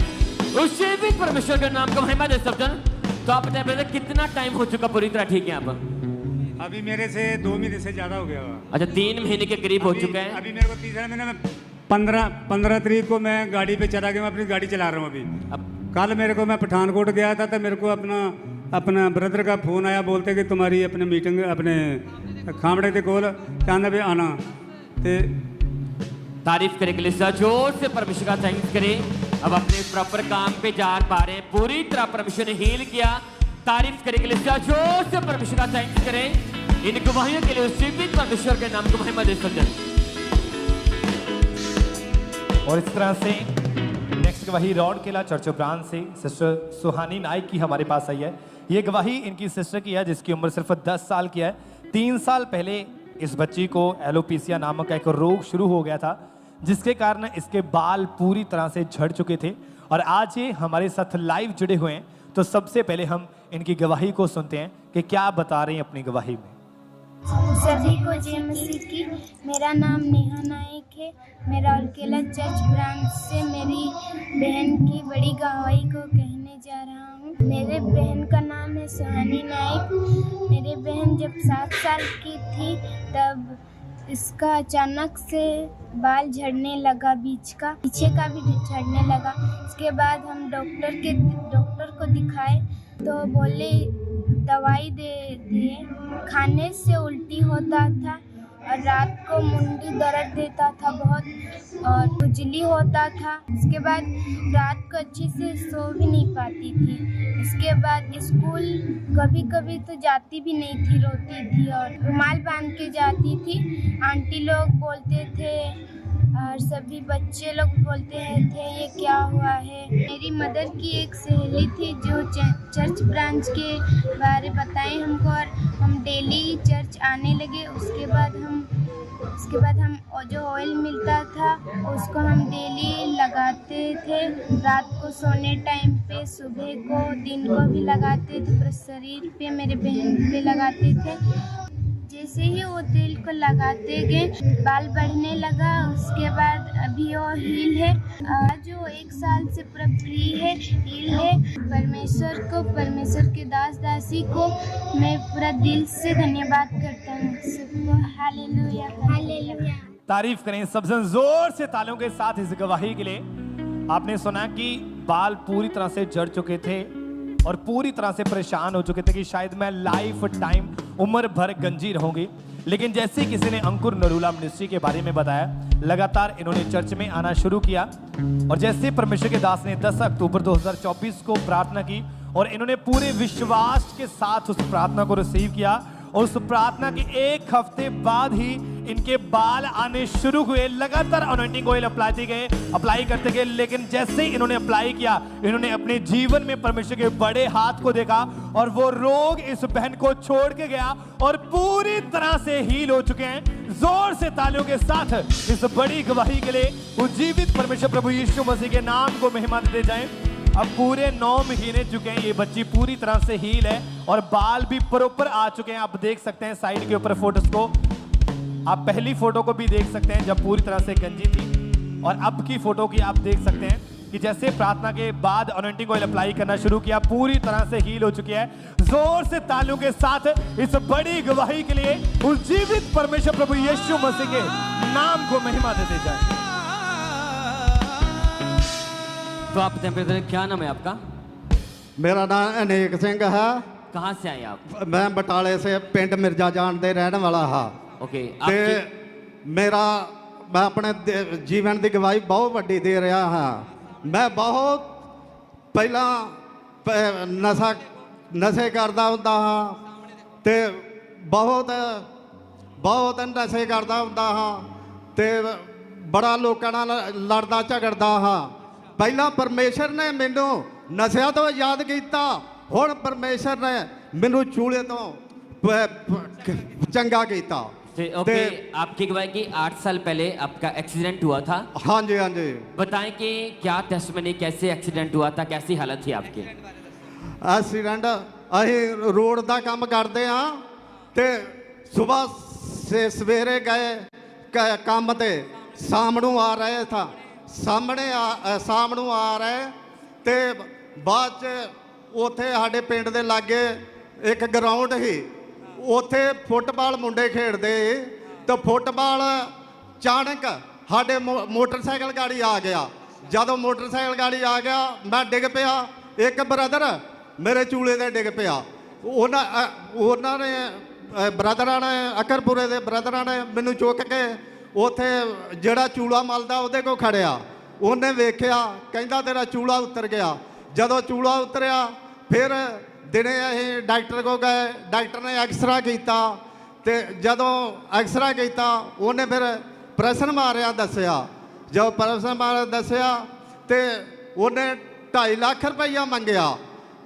उससे भी परमेश्वर के नाम को महिमा दे सब जन। तो आप बताएं ब्रदर, कितना टाइम हो चुका पूरी तरह ठीक है आप? अभी मेरे से 2 महीने से ज़्यादा हो गया। अच्छा, 3 महीने के करीब हो चुका है। अभी मेरे को तीसरा महीने में 15 तारीख को मैं गाड़ी पे चला गया। मैं अपनी गाड़ी चला रहा हूँ अभी। अब कल मेरे को मैं पठानकोट गया था, तो मेरे को अपना अपना ब्रदर का फ़ोन आया, बोलते कि तुम्हारी अपने मीटिंग अपने खामड़े के कोल कहना भी आना। तो तारीफ करें कलीसिया, जोर से परमेश्वर का थैंक्स करें। अब अपने प्रॉपर काम पे जा पा रहे हैं, पूरी तरह परमेश्वर ने हील किया। तारीफ करें कलीसिया, जोर से परमेश्वर का थैंक्स करें। इन गवाहियों के लिए उस जीवित परमेश्वर के नाम को महिमा दे सकें। और इस तरह से नेक्स्ट गवाही rod Qila church of branch से सिस्टर सुहानी नाइक की हमारे पास आई है। ये गवाही इनकी सिस्टर की है जिसकी उम्र सिर्फ 10 साल की है। 3 साल पहले इस बच्ची को एलोपेशिया नामक एक रोग शुरू हो गया था, जिसके कारण इसके बाल पूरी तरह से झड़ चुके थे। और आज ये हमारे साथ लाइव जुड़े हुए हैं, तो सबसे पहले हम इनकी गवाही को सुनते हैं कि क्या बता रहे हैं अपनी गवाही में। सभी को जय मसीह की। मेरा नाम नेहा नाइक है। मैं राउरकेला चर्च ब्रांच से मेरी बहन की बड़ी गवाही को कहने जा रहा हूँ। मेरे बहन का नाम है सुहानी नाइक। मेरी बहन जब 7 साल की थी तब इसका अचानक से बाल झड़ने लगा, बीच का पीछे का भी झड़ने लगा। उसके बाद हम डॉक्टर को दिखाए तो बोले दवाई दे दिए। खाने से उल्टी होता था और रात को मुंडी दर्द देता था बहुत और खुजली होता था। उसके बाद रात को अच्छे से सो भी नहीं पाती थी। इसके बाद स्कूल कभी कभी तो जाती भी नहीं थी, रोती थी और रुमाल बांध के जाती थी। आंटी लोग बोलते थे और सभी बच्चे लोग बोलते थे ये क्या हुआ है। मेरी मदर की एक सहेली थी जो चर्च ब्रांच के बारे बताए हमको और हम डेली चर्च आने लगे। उसके बाद हम जो ऑयल मिलता था उसको हम डेली लगाते थे। रात को सोने टाइम पे, सुबह को, दिन को भी लगाते थे। पूरे शरीर पे, मेरे बहन पे लगाते थे। जैसे ही वो तेल को लगाते गए बाल बढ़ने लगा। उसके बाद अभी वो हील है, जो 1 साल से पूरा फ्री है, हील है। परमेश्वर को, परमेश्वर के दास दासी को मैं पूरा दिल से धन्यवाद करता हूँ। सबको हालेलुया, हालेलुया। तारीफ करें सब जन जोर से तालियों के साथ इस गवाही के लिए। आपने सुना कि बाल पूरी तरह से झड़ चुके थे और पूरी तरह से परेशान हो चुके थे कि शायद मैं लाइफ टाइम उम्र भर गंजी रहूंगी। लेकिन जैसे किसी ने अंकुर नरूला मिनिस्ट्री के बारे में बताया, लगातार इन्होंने चर्च में आना शुरू किया और जैसे परमेश्वर के दास ने 10 अक्टूबर 2024 को प्रार्थना की और इन्होंने पूरे विश्वास के साथ उस प्रार्थना को रिसीव किया और उस प्रार्थना के 1 हफ्ते बाद ही इनके बाल आने शुरू हुए। लगातार अनॉइंटिंग ऑयल अप्लाई करते गए, लेकिन जैसे ही इन्होंने अप्लाई किया, इन्होंने अपने जीवन में परमेश्वर के बड़े हाथ को देखा और वो रोग इस बहन को छोड़ के गया और पूरी तरह से हील हो चुके हैं। जोर से तालियों के साथ इस बड़ी गवाही के लिए उज्जीवित परमेश्वर प्रभु यीशु मसीह के नाम को महिमा देते जाएं। अब पूरे 9 महीने चुके हैं, ये बच्ची पूरी तरह से हील है और बाल भी प्रॉपर आ चुके हैं। आप देख सकते हैं साइड के ऊपर फोटोज को, आप पहली फोटो को भी देख सकते हैं जब पूरी तरह से गंजी थी और अब की फोटो की आप देख सकते हैं कि जैसे प्रार्थना के बाद अनॉइंटिंग ऑयल अप्लाई करना शुरू किया, पूरी तरह से हील हो चुकी है। जोर से तालियों के साथ इस बड़ी गवाही के लिए उस जीवित परमेश्वर प्रभु यीशु मसीह के नाम को महिमा देते जाए। तो आप ब्रदर, क्या नाम है आपका? मेरा नाम अनेक सिंह है। कहाँ से आए आप? मैं बटाले से पिंड मिर्जा जान दे रहने वाला हाँ। ओके। मैं अपने जीवन की गवाही बहुत वड्डी दे रहा हाँ। मैं बहुत पहला नशे करता होंदा हाँ ते बहुत नशे करता होंदा हाँ ते बड़ा लोगों नाल लड़दा झगड़दा हाँ। पहला परमेश्वर ने मैनू नशा तो याद किया, हुण परमेश्वर ने मैनू चूल्हे तो चंगा किया। ओके, आपकी गवाही की 8 साल पहले आपका एक्सीडेंट हुआ था। हाँ जी, हाँ जी। बताएं कि क्या टेस्टमनी, कैसे एक्सीडेंट हुआ था, कैसी हालत थी आपकी? एक्सीडेंट अही रोड का काम करते हाँ ते सुबह से सवेरे गए काम ते सामणू आ रहे था, सामणू आ रहे ते बाद च उथे साडे पिंड दे लागे एक ग्राउंड ही, उथे फुटबाल मुंडे खेडदे तो फुटबाल अचानक साडे मोटरसाइकिल गाड़ी आ गया। जदों मोटरसाइकिल गाड़ी आ गया मैं डिग पिया। एक ब्रदर ਮੇਰੇ ਚੂਲੇ ਤੇ ਡਿੱਗ ਪਿਆ। ਉਹਨਾਂ ਨੇ ਬ੍ਰਦਰਾਂ ਨੇ ਅਕਰਪੁਰੇ ਦੇ ਬ੍ਰਦਰਾਂ ਨੇ ਮੈਨੂੰ ਚੁੱਕ ਕੇ ਉੱਥੇ ਜਿਹੜਾ ਚੂਲਾ ਮਲਦਾ ਉਹਦੇ ਕੋਲ ਖੜਿਆ। ਉਹਨੇ ਵੇਖਿਆ, ਕਹਿੰਦਾ ਤੇਰਾ ਚੂਲਾ ਉਤਰ ਗਿਆ। ਜਦੋਂ ਚੂਲਾ ਉਤਰਿਆ ਫਿਰ ਦਿਨੇ ਅਸੀਂ ਡਾਕਟਰ ਕੋਲ ਗਏ। ਡਾਕਟਰ ਨੇ ਐਕਸਰਾ ਕੀਤਾ ਤੇ ਜਦੋਂ ਐਕਸਰਾ ਕੀਤਾ ਉਹਨੇ ਫਿਰ ਪ੍ਰੈਸ਼ਰ ਮਾਰਿਆ ਦੱਸਿਆ। ਜਦੋਂ ਪ੍ਰੈਸ਼ਰ ਮਾਰਿਆ ਦੱਸਿਆ ਤੇ ਉਹਨੇ 2.5 ਲੱਖ ਰੁਪਈਆ ਮੰਗਿਆ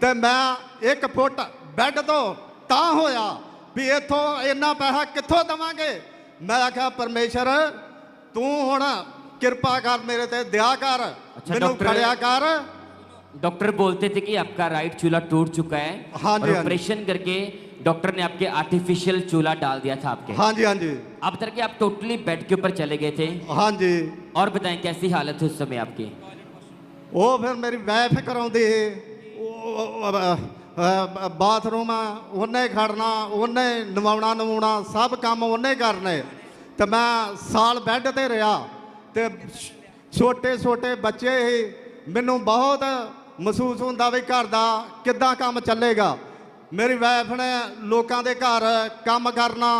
ਤੇ ਮੈਂ 1 ਫੁੱਟ ਬੈੱਡ ਤੋਂ ਤਾਂ ਹੋਇਆ ਵੀ ਇੱਥੋਂ ਇੰਨਾ ਪੈਸਾ ਕਿੱਥੋਂ ਦੇਵਾਂਗੇ। ਮੈਂ ਆਖਿਆ ਪਰਮੇਸ਼ਰ ਤੂੰ ਹੁਣ ਕਿਰਪਾ ਕਰ ਮੇਰੇ ਤੇ ਦया कर, ਮੈਨੂੰ ਖੜਿਆ कर। डॉक्टर बोलते थे कि आपका राइट चूल्हा टूट चुका है। हाँ जी, और ऑपरेशन करके डॉक्टर ने आपके आर्टिफिशियल चूल्हा डाल दिया था आपके। हाँ जी, हाँ जी। अब तक के आप टोटली बेड के ऊपर चले गए थे। हाँ जी। और बताएं कैसी हालत है उस समय आपकी? वो फिर मेरी वाइफ कराउंदी बाथरूम उन्हें खड़ना, उन्हें नवाउना नवाउना सब काम उन्हें करने। तो मैं साल बैड ते रहा ते छोटे छोटे बच्चे ही मैनू बहुत महसूस होंदा भी घर दा किद्दां काम चलेगा। मेरी वाइफ ने लोगों के घर काम करना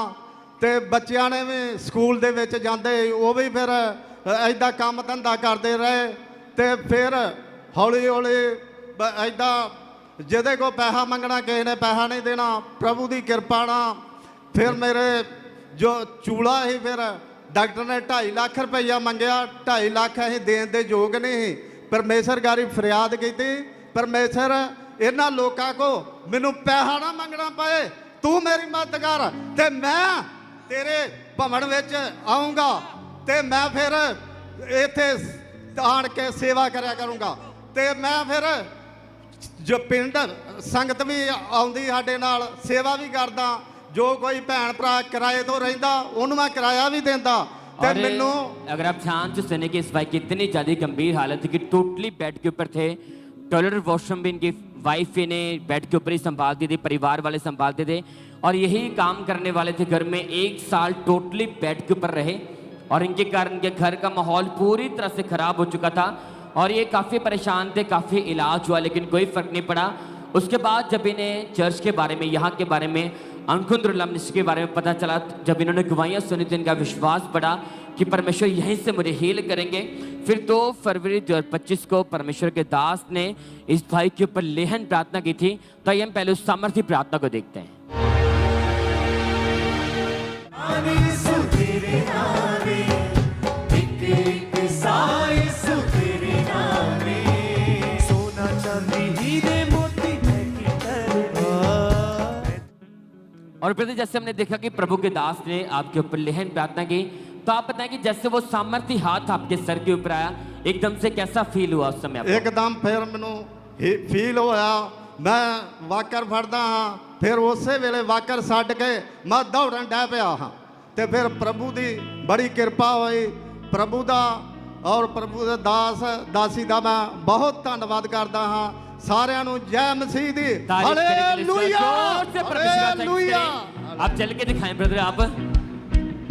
ते बच्चियां ने भी स्कूल दे विच जांदे वो भी फिर ऐदा काम धंधा करते रहे। ते फिर हौली हौली ऐदा जिहदे को पैसा मंगना किसी ने पैसा नहीं देना, प्रभु की कृपा नाल फिर मेरे जो चूल्हा ही फिर डॉक्टर ने 2.5 लाख रुपया मंगया। 2.5 लाख असीं देण दे योग नहीं। परमेश्वर गारी फरियाद की, परमेश्वर इन्हां लोकां को मैनू पैसा ना मंगना पए, तू मेरी मदद कर ते मैं तेरे भवन विच आऊँगा ते मैं फिर इत्थे आण के सेवा करया करूँगा। ते मैं फिर जो पिंड संगत भी आउंदी साडे नाल सेवा भी करदा। जो कोई भैन भरा किराए तो रहिंदा उन्होंने मैं किराया भी देंदा। और अगर आप ध्यान से सुने कि इस भाई की इतनी ज़्यादा गंभीर हालत थी कि टोटली बेड के ऊपर थे। टॉयलेट वॉशरूम भी इनकी वाइफ ने बेड के ऊपर ही संभालती थी, परिवार वाले संभालते थे और यही काम करने वाले थे घर में। 1 साल टोटली बेड के ऊपर रहे और इनके कारण इनके घर का माहौल पूरी तरह से ख़राब हो चुका था और ये काफ़ी परेशान थे। काफ़ी इलाज हुआ लेकिन कोई फ़र्क नहीं पड़ा। उसके बाद जब इन्हें चर्च के बारे में, यहाँ के बारे में, अंकुंद्र मिनिस्ट्री के बारे में पता चला, जब इन्होंने गवाहियाँ सुनी तो इनका विश्वास बढ़ा कि परमेश्वर यहीं से मुझे हील करेंगे। फिर 2 फरवरी 2025 को परमेश्वर के दास ने इस भाई के ऊपर लेहन प्रार्थना की थी। तो आइए हम पहले उस सामर्थ्य प्रार्थना को देखते हैं। और फिर जैसे हमने देखा कि प्रभु के दास ने आपके ऊपर लेहन प्रार्थना की, तो आप बताएं कि जैसे वो सामर्थ्य हाथ आपके सर के ऊपर आया, एकदम से कैसा फील हुआ उस समय आपको? एकदम फिर मैनू फील होया, मैं वाकर फड़दा हाँ, फिर उसे वेले वाकर छड्ड के मैं दौड़न डै पिया हाँ। ते फिर प्रभु की बड़ी कृपा हुई, प्रभु दा और प्रभु दे दास दासी दा मैं बहुत धन्नवाद करदा हाँ। सारियां नू जय मसीह दी हालेलुया हालेलुया। आप चल के दिखाएं ब्रदर। आप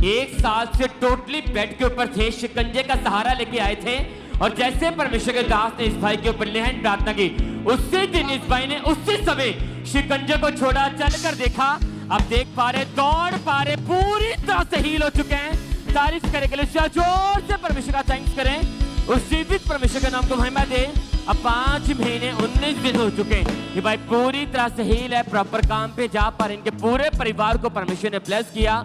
1 साल से टोटली बेड के ऊपर थे, शिकंजे का सहारा लेके आए थे और जैसे परमेश्वर के दास ने इस भाई के ऊपर लेहन प्रार्थना की, उसी दिन इस भाई ने उसी समय शिकंजे को छोड़ा, चलकर देखा। आप देख पा रहे, दौड़ पा रहे, पूरी तरह से हील हो चुके हैं। तारीफ करें के लिए जोर से परमेश्वर का थैंक्स करें। उस जीवित परमेश्वर के नाम को महिमा दे। अब 5 महीने 19 दिन हो चुके हैं, ये भाई पूरी तरह से हील है, प्रॉपर काम पे जा पा रहे। इनके पूरे परिवार को परमेश्वर ने ब्लेस किया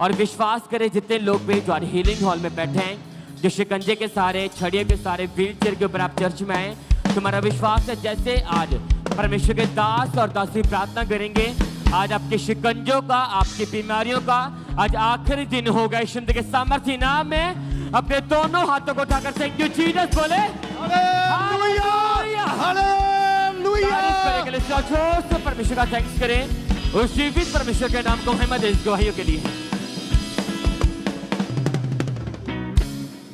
और विश्वास करें जितने लोग भी जो हीलिंग हॉल में बैठे हैं, जो शिकंजे के सारे, छड़ियों के सारे, व्हील चेयर के ऊपर आप चर्च में आए, तुम्हारा विश्वास है जैसे आज परमेश्वर के दास और दासी प्रार्थना करेंगे, आज आपके शिकंजों का, आपकी बीमारियों का आज आखिरी दिन होगा। यीशु के सामर्थ्य नाम में अपने दोनों हाथों को उठाकर थैंक यू जीसस बोले हालेलुया हालेलुया। तारीफ करें जोर से परमेश्वर का थैंक्स करें उस जीवित परमेश्वर के नाम को महिमा दे इस गवाहियों के लिए।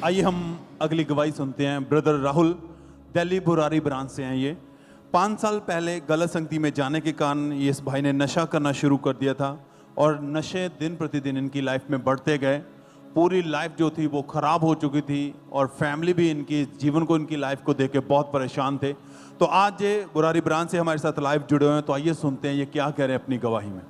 आइए हम अगली गवाही सुनते हैं। ब्रदर राहुल दिल्ली बुरारी ब्रांच से हैं। ये 5 साल पहले गलत संगति में जाने के कारण ये इस भाई ने नशा करना शुरू कर दिया था और नशे दिन प्रतिदिन इनकी लाइफ में बढ़ते गए। पूरी लाइफ जो थी वो ख़राब हो चुकी थी और फैमिली भी इनकी जीवन को, इनकी लाइफ को देख के बहुत परेशान थे। तो आज ये बुरारी ब्रांच से हमारे साथ लाइव जुड़े हुए हैं, तो आइए सुनते हैं ये क्या कह रहे हैं अपनी गवाही में।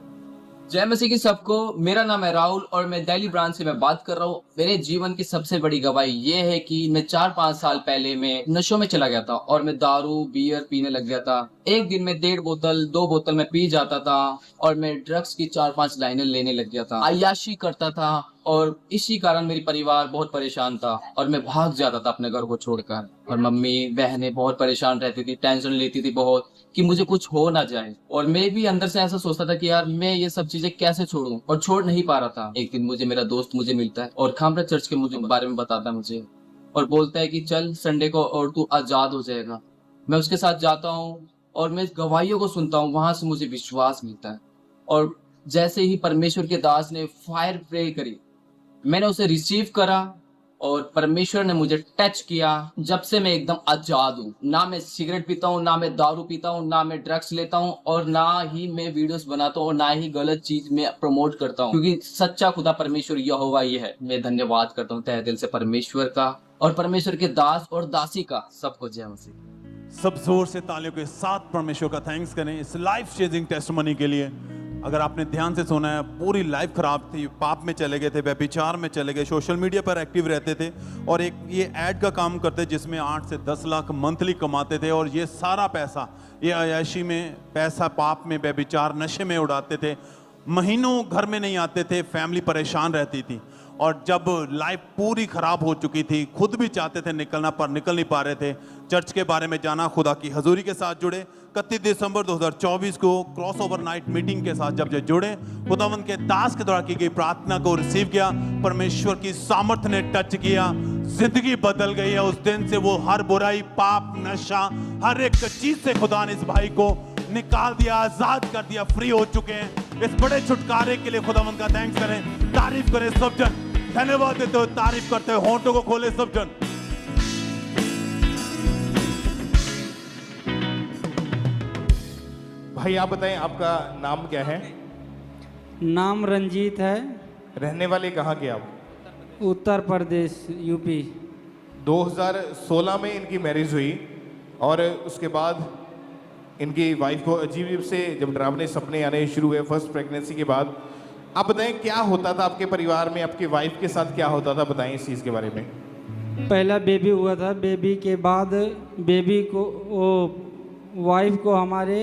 जय मसीह की सबको। मेरा नाम है राहुल और मैं दिल्ली ब्रांच से मैं बात कर रहा हूँ। मेरे जीवन की सबसे बड़ी गवाही ये है कि मैं 4-5 साल पहले मैं नशों में चला गया था और मैं दारू बियर पीने लग गया था। एक दिन में 1.5 बोतल 2 बोतल में पी जाता था और मैं ड्रग्स की 4-5 लाइनें लेने लग गया था, अय्याशी करता था और इसी कारण मेरी परिवार बहुत परेशान था और मैं भाग जाता था अपने घर को छोड़कर। और मम्मी बहनें बहुत परेशान रहती थी, टेंशन लेती थी बहुत कि मुझे कुछ हो ना जाए। और मैं भी अंदर से ऐसा सोचता था कि यार मैं ये सब चीजें कैसे छोड़ूं, और छोड़ नहीं पा रहा था। एक दिन मुझे मेरा दोस्त मुझे मिलता है और खामरा चर्च के मुझे बारे में बताता है मुझे, और बोलता है कि चल संडे को और तू आजाद हो जाएगा। मैं उसके साथ जाता हूँ और मैं गवाहियों को सुनता हूँ, वहां से मुझे विश्वास मिलता है। और जैसे ही परमेश्वर के दास ने फायर प्रे करी, मैंने उसे रिसीव करा और परमेश्वर ने मुझे टच किया। जब से मैं एकदम आजाद हूँ। ना मैं सिगरेट पीता हूँ, ना मैं दारू पीता हूँ, ना मैं ड्रग्स लेता हूँ और ना ही मैं वीडियोस बनाता हूँ और ना ही गलत चीज में प्रमोट करता हूँ, क्योंकि सच्चा खुदा परमेश्वर यहोवा ही है। मैं धन्यवाद करता हूँ तहे दिल से परमेश्वर का और परमेश्वर के दास और दासी का। सबको जय मसीह। सब जोर से तालियों के साथ परमेश्वर का थैंक्स करें इस लाइफ चेंजिंग टेस्टिमनी के लिए। अगर आपने ध्यान से सुना है, पूरी लाइफ खराब थी, पाप में चले गए थे, व्यभिचार में चले गए, सोशल मीडिया पर एक्टिव रहते थे और एक ये ऐड का काम करते जिसमें 8 से 10 लाख मंथली कमाते थे और ये सारा पैसा ये अय्याशी में, पैसा पाप में, व्यभिचार, नशे में उड़ाते थे। महीनों घर में नहीं आते थे, फैमिली परेशान रहती थी। और जब लाइफ पूरी खराब हो चुकी थी, खुद भी चाहते थे निकलना पर निकल नहीं पा रहे थे। चर्च के बारे में जाना, खुदा की हजूरी के साथ जुड़े। 31 दिसंबर 2024 को क्रॉस ओवर नाइट मीटिंग के साथ जब जुड़े, खुदावंद के दास के द्वारा की गई प्रार्थना को रिसीव किया, परमेश्वर की सामर्थ्य ने टच किया, जिंदगी बदल गई है। उस दिन से वो हर बुराई, पाप, नशा, हर एक चीज से खुदा ने इस भाई को निकाल दिया, आजाद कर दिया, फ्री हो चुके हैं। इस बड़े छुटकारे के लिए खुदावंद का थैंक्स करें, तारीफ करें सब जन, धन्यवाद देते हो, तारीफ करते हो, होंठों को खोले सब जन। भाई आप बताएं, आपका नाम क्या है? नाम रंजीत है। रहने वाले कहाँ के आप? उत्तर प्रदेश, यूपी। 2016 में इनकी मैरिज हुई और उसके बाद इनकी वाइफ को अजीब से जब डरावने सपने आने शुरू हुए फर्स्ट प्रेगनेंसी के बाद। आप बताएं क्या होता था आपके परिवार में, आपके वाइफ के साथ क्या होता था, बताएं इस चीज़ के बारे में। पहला बेबी हुआ था, बेबी के बाद बेबी को वाइफ को हमारे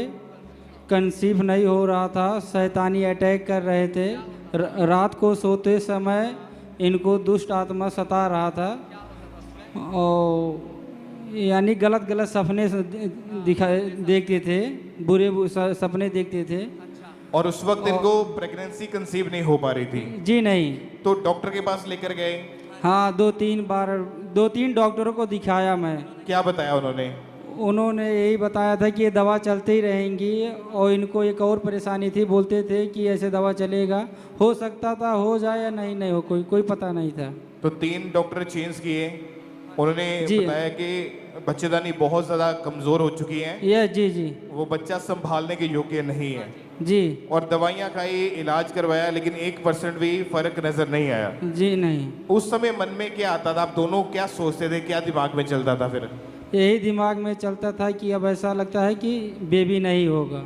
कंसीव नहीं हो रहा था, शैतानी अटैक कर रहे थे। रात को सोते समय इनको दुष्ट आत्मा सता रहा था और यानी गलत गलत सपने देखते थे, बुरे सपने देखते थे। और उस वक्त इनको प्रेगनेंसी कंसीव नहीं हो पा रही थी? जी नहीं। तो डॉक्टर के पास लेकर गए? हाँ, 2-3 डॉक्टरों को दिखाया मैं। क्या बताया उन्होंने? उन्होंने यही बताया था कि ये दवा चलती ही रहेंगी और इनको एक और परेशानी थी, बोलते थे कि ऐसे दवा चलेगा, हो सकता था हो जाए या नहीं हो, कोई पता नहीं था। तो 3 डॉक्टर चेंज किए, उन्होंने बताया कि बच्चेदानी बहुत ज़्यादा कमज़ोर हो चुकी है। ये जी जी, वो बच्चा संभालने के योग्य नहीं है जी। और दवाइयाँ खाई, इलाज करवाया, लेकिन 1% भी फर्क नजर नहीं आया? जी नहीं। उस समय मन में क्या आता था, आप दोनों क्या सोचते थे, क्या दिमाग में चलता था? फिर यही दिमाग में चलता था कि अब ऐसा लगता है कि बेबी नहीं होगा।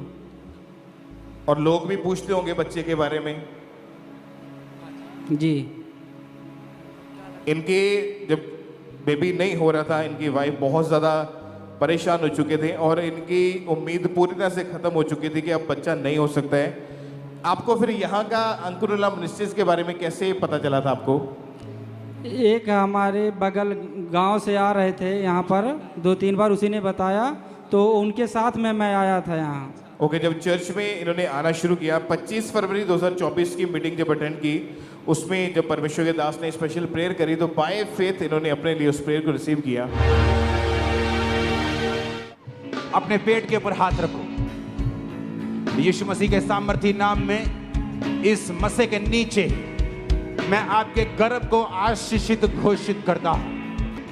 और लोग भी पूछते होंगे बच्चे के बारे में? जी। इनके जब बेबी नहीं हो रहा था, इनकी वाइफ बहुत ज़्यादा परेशान हो चुके थे और इनकी उम्मीद पूरी तरह से ख़त्म हो चुकी थी कि अब बच्चा नहीं हो सकता है। आपको फिर यहाँ का अंकुरुला मिनिस्ट्रीज के बारे में कैसे पता चला था आपको? एक हमारे बगल गांव से आ रहे थे यहाँ पर, 2-3 बार उसी ने बताया, तो उनके साथ में मैं आया था यहाँ। ओके, जब चर्च में इन्होंने आना शुरू किया, 25 फरवरी 2024 की मीटिंग जब अटेंड की, उसमें जब परमेश्वर के दास ने स्पेशल प्रेयर करी तो बाय फेथ इन्होंने अपने लिए उस प्रेयर को रिसीव किया। अपने पेट के ऊपर हाथ रखो। यीशु मसीह के सामर्थी नाम में इस मसे के नीचे मैं आपके गर्भ को आशीषित घोषित करता हूं।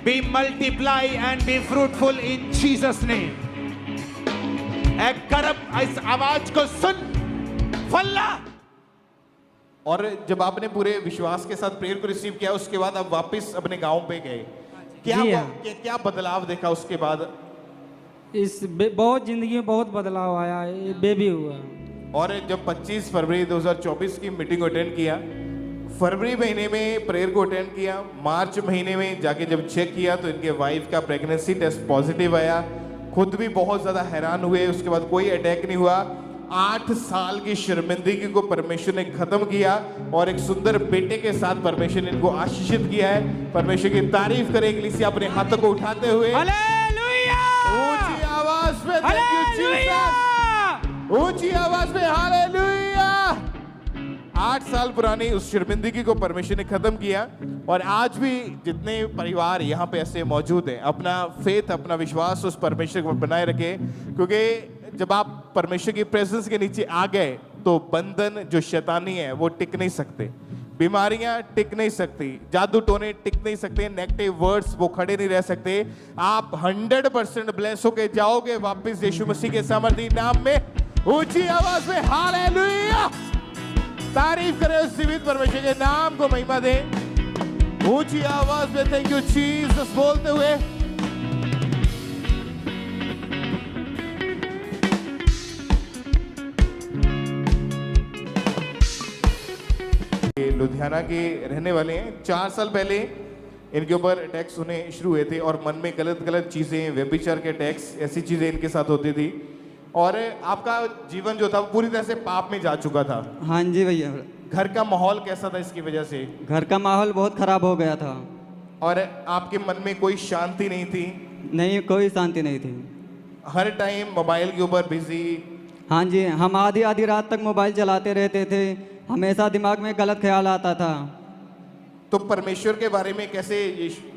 Be multiply and be fruitful in Jesus name. गर्भ इस आवाज को सुन, फल्ला। और जब आपने पूरे विश्वास के साथ प्रेयर को रिसीव किया, उसके बाद आप वापस अपने गांव पे गए, क्या बदलाव देखा उसके बाद? बहुत ज़िंदगी में बहुत बदलाव आया है, ये बेबी हुआ। और जब 25 फरवरी 2024 की मीटिंग को अटेंड किया, फरवरी महीने में प्रेयर को अटेंड किया, मार्च महीने में जाके जब चेक किया तो इनके वाइफ का प्रेगनेंसी टेस्ट पॉजिटिव आया। खुद भी बहुत ज़्यादा हैरान हुए, उसके बाद कोई अटैक नहीं हुआ। 8 साल की शर्मिंदगी को परमेश्वर ने खत्म किया और एक सुंदर बेटे के साथ परमेश्वर ने इनको आशीषित किया है। परमेश्वर की तारीफ करें इग्लेसिया अपने हाथों को उठाते हुए। ऊंची आवाज में थैंक यू जीसस, ऊंची आवाज में हालेलुया। 8 साल पुरानी उस शर्मिंदगी को परमेश्वर ने खत्म किया और आज भी जितने परिवार यहाँ पे ऐसे मौजूद हैं, अपना फेथ, अपना विश्वास उस परमेश्वर को बनाए रखे, क्योंकि जब आप परमेश्वर की प्रेजेंस के नीचे आ गए तो बंधन जो शैतानी है वो टिक नहीं सकते, बीमारियां टिक नहीं सकती, जादू टोने टिक नहीं सकते, नेगेटिव वर्ड्स वो खड़े नहीं रह सकते। आप 100% ब्लेस होके जाओगे वापस यीशु मसीह के सामर्थी नाम में। ऊंची आवाज में हालेलुया, तारीफ करें उस जीवित परमेश्वर के नाम को महिमा दें। ऊंची आवाज में थैंक यू जीसस बोलते हुए। लुधियाना के रहने वाले हैं। 4 साल पहले इनके ऊपर अटैक्स होने शुरू हुए थे और मन में गलत गलत चीजें, व्यभिचार के अटैक्स, ऐसी चीजें इनके साथ होती थी और आपका जीवन जो था वो पूरी तरह से पाप में जा चुका था। हाँ जी भैया। घर का माहौल कैसा था इसकी वजह से? घर का माहौल बहुत खराब हो गया था। और आपके मन में कोई शांति नहीं थी? नहीं, कोई शांति नहीं थी। हर टाइम मोबाइल के ऊपर बिजी? हाँ जी, हम आधी आधी रात तक मोबाइल चलाते रहते थे, हमेशा दिमाग में गलत ख्याल आता था। तो परमेश्वर के बारे में कैसे,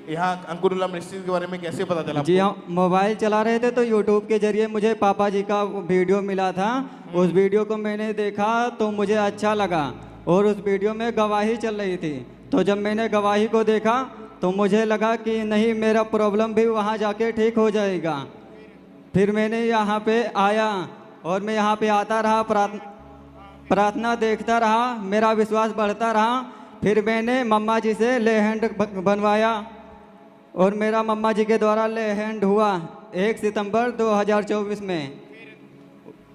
यहाँ अंकुरुल्लाह मिनिस्ट्री के बारे में कैसे पता चला? जी हाँ, मोबाइल चला रहे थे तो यूट्यूब के जरिए मुझे पापा जी का वीडियो मिला था। उस वीडियो को मैंने देखा तो मुझे अच्छा लगा और उस वीडियो में गवाही चल रही थी। तो जब मैंने गवाही को देखा तो मुझे लगा कि नहीं, मेरा प्रॉब्लम भी वहाँ जाके ठीक हो जाएगा। फिर मैंने यहाँ पे आया और मैं यहाँ पे आता रहा, प्रार्थना देखता रहा, मेरा विश्वास बढ़ता रहा। फिर मैंने मम्मा जी से ले हैंड बनवाया और मेरा मम्मा जी के द्वारा ले हैंड हुआ 1 सितंबर 2024 में।